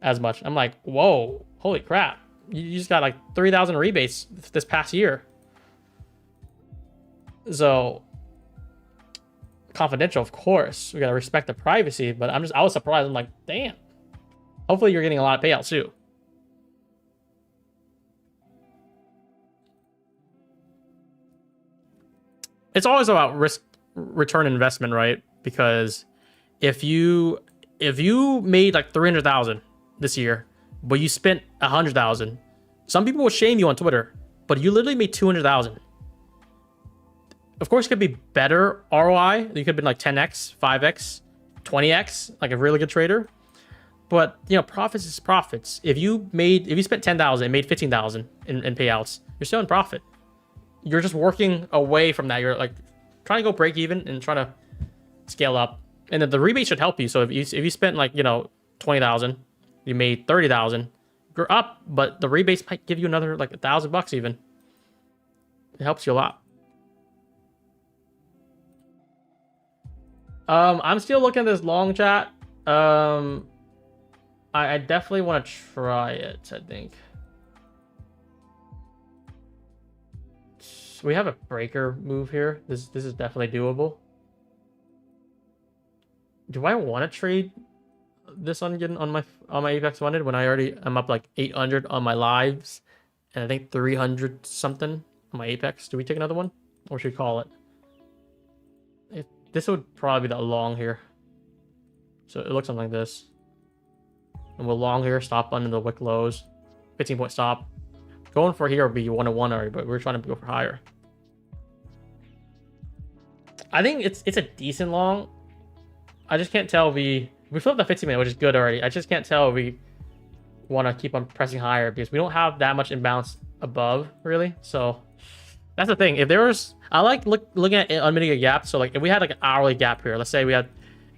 S1: as much. I'm like, whoa, holy crap. You just got like 3,000 rebates this past year. So confidential, of course. We gotta respect the privacy, but I was surprised. I'm like, damn. Hopefully you're getting a lot of payouts too. It's always about risk return investment, right? Because if you made like 300,000 this year, but you spent 100,000, some people will shame you on Twitter, but you literally made 200,000. Of course, it could be better ROI. You could have been like 10x, 5x, 20x, like a really good trader. But you know, profits is profits. If you spent 10,000 and made 15,000 in payouts, you're still in profit. You're just working away from that. You're like trying to go break even and trying to scale up. And then the rebate should help you. So if you spent like, you know, 20,000, you made 30,000, you're up, but the rebates might give you another like $1,000 even. It helps you a lot. I'm still looking at this long chat. I definitely want to try it, I think. So we have a breaker move here. This is definitely doable. Do I want to trade this on my Apex Funded when I'm up like 800 on my lives and I think 300 something on my Apex? Do we take another one, or should we call it? This would probably be the long here. So it looks something like this. And we'll long here, stop under the wick lows. 15-point stop. Going for here would be 1-1 already, but we're trying to go for higher. I think it's a decent long. I just can't tell we flipped the 15-minute, which is good already. I just can't tell if we want to keep on pressing higher because we don't have that much imbalance above, really. So that's the thing. If there was, I like looking at unmitigated gap. So like if we had like an hourly gap here, let's say we had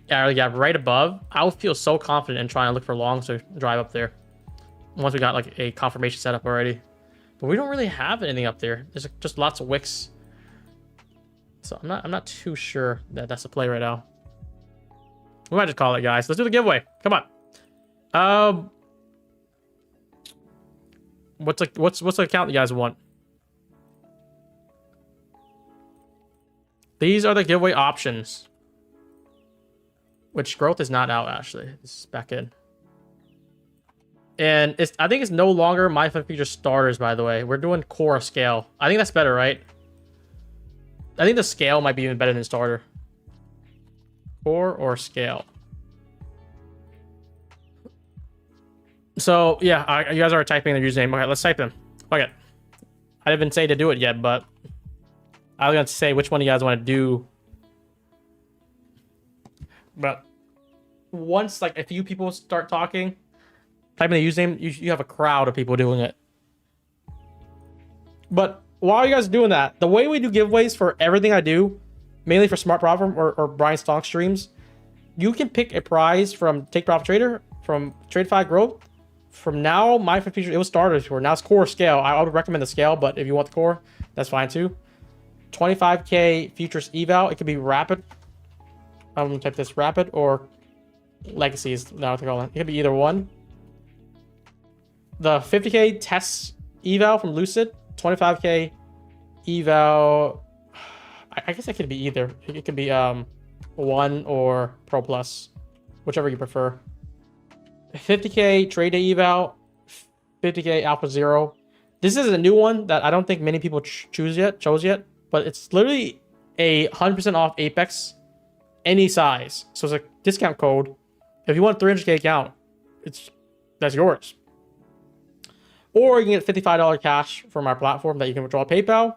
S1: hourly gap right above, I would feel so confident in trying to look for longs to drive up there. Once we got like a confirmation set up already. But we don't really have anything up there. There's just lots of wicks. So I'm not too sure that that's the play right now. We might just call it, guys. Let's do the giveaway. Come on. What's the account you guys want? These are the giveaway options. Which growth is not out, actually. This is back in. And I think it's no longer my future starters, by the way. We're doing core scale. I think that's better, right? I think the scale might be even better than starter. Core or scale. So, yeah, you guys are typing the username. Okay, let's type them. Okay. I didn't say to do it yet, but I was going to say which one you guys want to do. But once, like, a few people start talking, typing the username, you have a crowd of people doing it. But while you guys are doing that, the way we do giveaways for everything I do, mainly for Smart Profit or Brian Stonk streams, you can pick a prize from Take Profit Trader, from TradeFi Growth. From now, my future, it was starters for. Now it's core scale. I would recommend the scale, but if you want the core, that's fine too. 25k futures eval. It could be rapid. I'm gonna type this rapid or legacies. Now what they call it. It could be either one. The 50k test eval from Lucid. 25k eval. I guess it could be either. It could be 1 or Pro Plus, whichever you prefer. 50k trade day eval, 50K Alpha Zero. This is a new one that I don't think many people chose yet, but it's literally a 100% off Apex, any size. So it's a discount code. If you want a 300K account, that's yours. Or you can get $55 cash from our platform that you can withdraw PayPal,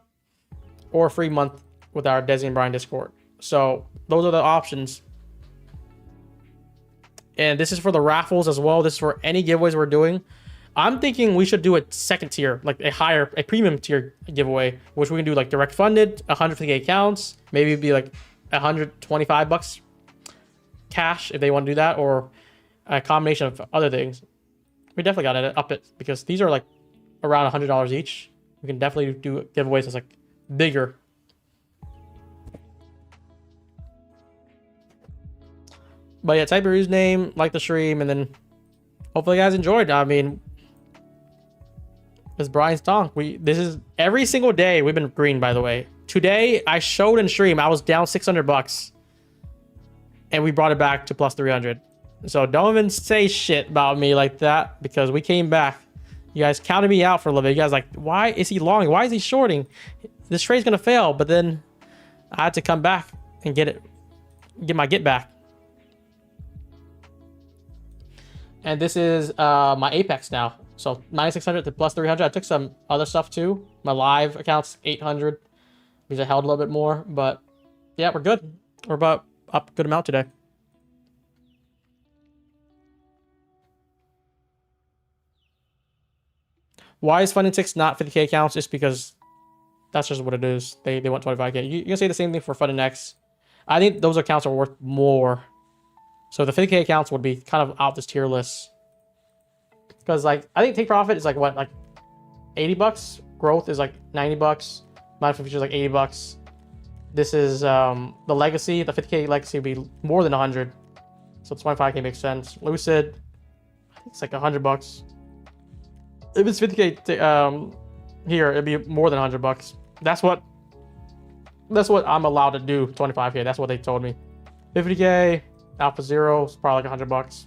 S1: or a free month with our Desi and Brian Discord. So those are the options. And this is for the raffles as well. This is for any giveaways we're doing. I'm thinking we should do a second tier, like a premium tier giveaway, which we can do like direct funded, 150K accounts, maybe it'd be like $125 cash if they want to do that, or a combination of other things. We definitely got to up it because these are like around $100 each. We can definitely do giveaways that's like bigger. But yeah, type your username, like the stream, and then hopefully you guys enjoyed. I mean, this is Brian's Donk. This is every single day we've been green, by the way. Today I showed in stream I was down $600 and we brought it back to plus 300. So don't even say shit about me like that, because we came back. You guys counted me out for a little bit. You guys like, why is he long? Why is he shorting? This trade's gonna fail. But then I had to come back and get my get back. And this is my Apex now. So 9,600 to plus 300. I took some other stuff too. My live account's 800 because I held a little bit more. But yeah, we're good. We're about up a good amount today. Why is Funding 6 not 50K accounts? Just because that's just what it is. They want 25K. You can say the same thing for Funding X. I think those accounts are worth more. So the 50K accounts would be kind of out this tier list. Because like I think take profit is like what, like $80. Growth is like $90. Mindful Future is like $80. This is the legacy. The 50K legacy would be more than 100. So 25K makes sense. Lucid, I think it's like $100. If it's 50K here, it'd be more than $100. That's what I'm allowed to do. 25K. That's what they told me. 50K Alpha Zero is probably like $100.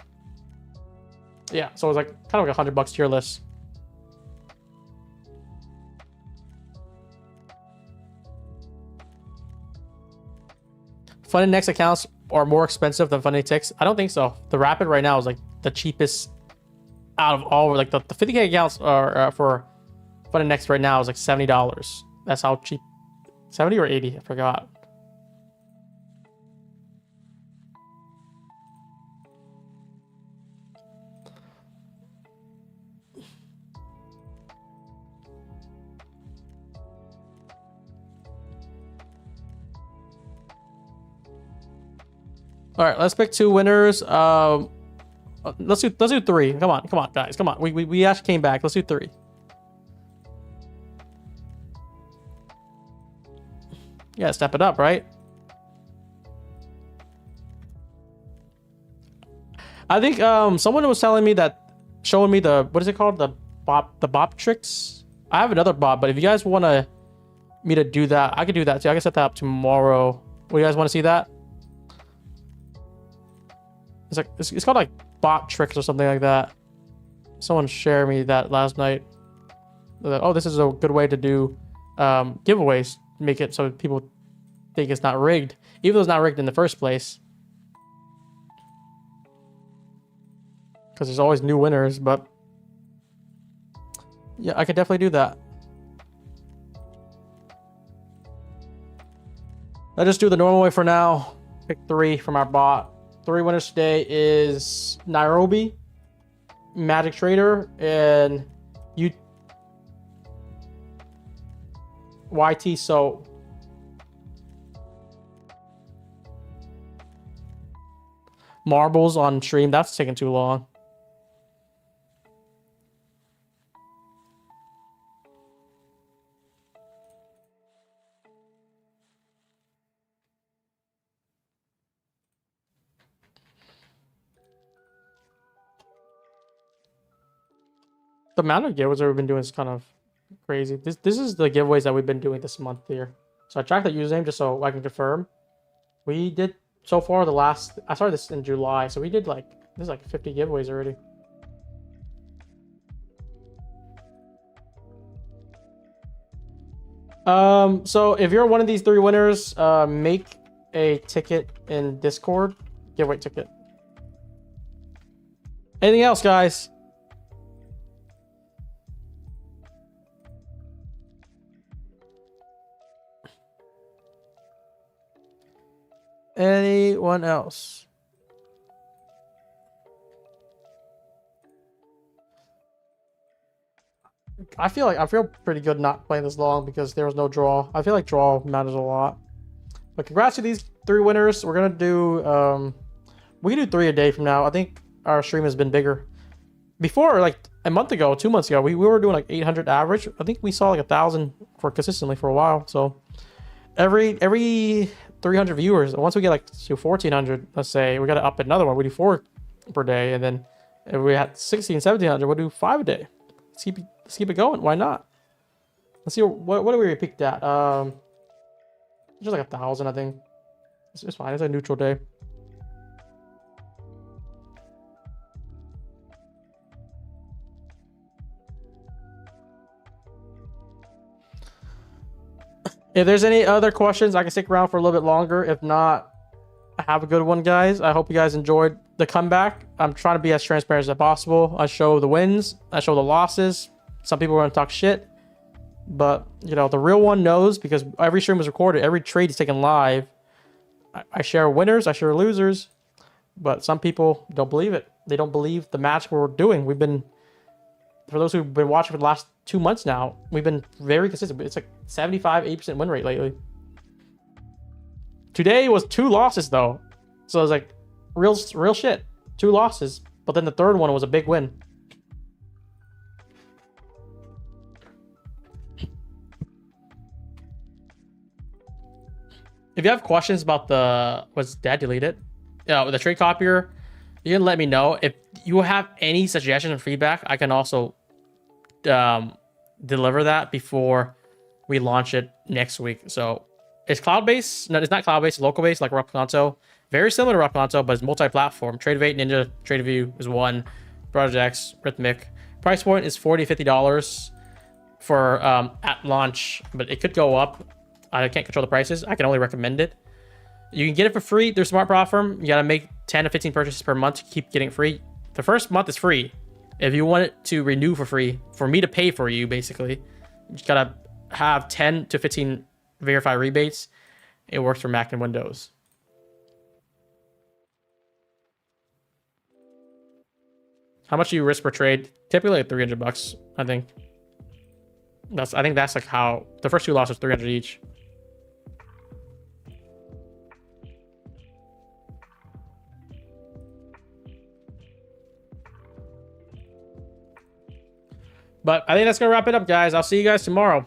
S1: Yeah, so it's like kind of like $100 tier list. Funded Next accounts are more expensive than Funded Ticks. I don't think so. The Rapid right now is like the cheapest out of all. Like the 50K accounts are for Funded Next right now is like $70. That's how cheap. 70 or 80, I forgot. All right, let's pick two winners. Let's do three. Come on, guys, come on. We actually came back. Let's do three. Yeah, step it up, right? I think someone was telling me that, showing me the, what is it called, the bop tricks. I have another bot, but if you guys want me to do that, I could do that too. I can set that up tomorrow. What, you guys want to see that? It's like it's called like bot tricks or something like that. Someone shared me that last night. Oh, this is a good way to do giveaways. Make it so people think it's not rigged, even though it's not rigged in the first place. Because there's always new winners, but yeah, I could definitely do that. Let's just do the normal way for now. Pick three from our bot. Three winners today is Nairobi, Magic Trader, and YT. So marbles on stream, that's taking too long. The amount of giveaways that we've been doing is kind of crazy. This is the giveaways that we've been doing this month here. So I tracked the username just so I can confirm. We did so far I started this in July, so we did like, this is like 50 giveaways already. So if you're one of these 3 winners, make a ticket in Discord, giveaway ticket. Anything else, guys? Anyone else? I feel pretty good not playing this long because there was no draw. I feel like draw matters a lot. But congrats to these 3 winners. We're gonna do we can do 3 a day from now. I think our stream has been bigger. Before, like a month ago, 2 months ago, we were doing like 800 average. I think we saw like 1,000 for consistently for a while. So every 300 viewers, once we get like to 1,400, let's say, we got to up another one. We do 4 per day, and then if we had 1,600, 1,700, we'll do 5 a day. Let's keep it going. Why not? Let's see what do we peaked at. Just like 1,000, I think. It's fine. It's a neutral day. If there's any other questions, I can stick around for a little bit longer. If not, have a good one, guys. I hope you guys enjoyed the comeback. I'm trying to be as transparent as possible. I show the wins. I show the losses. Some people are going to talk shit. But, you know, the real one knows because every stream is recorded. Every trade is taken live. I share winners. I share losers. But some people don't believe it. They don't believe the match we're doing. We've been... For those who've been watching for the last 2 months now, we've been very consistent. It's like 75, 80% win rate lately. Today was 2 losses though. So it was like real shit. 2 losses. But then the third one was a big win. If you have questions about was that deleted? The trade copier, you can let me know. If you have any suggestions or feedback, I can also deliver that before we launch it next week. So it's cloud-based. No, it's not cloud-based. It's local-based, like Rockconto. Very similar to Rockconto, but it's multi-platform. TradeVate, Ninja, TradeView is one. Projects, Rhythmic. Price point is $40, $50 for at launch, but it could go up. I can't control the prices. I can only recommend it. You can get it for free through Smart Platform. You got to make 10 to 15 purchases per month to keep getting free. The first month is free. If you want it to renew for free, for me to pay for you, basically, you just got to have 10 to 15 verified rebates. It works for Mac and Windows. How much do you risk per trade? Typically like $300, I think. I think that's like how the first 2 losses 300 each. But I think that's gonna wrap it up, guys. I'll see you guys tomorrow.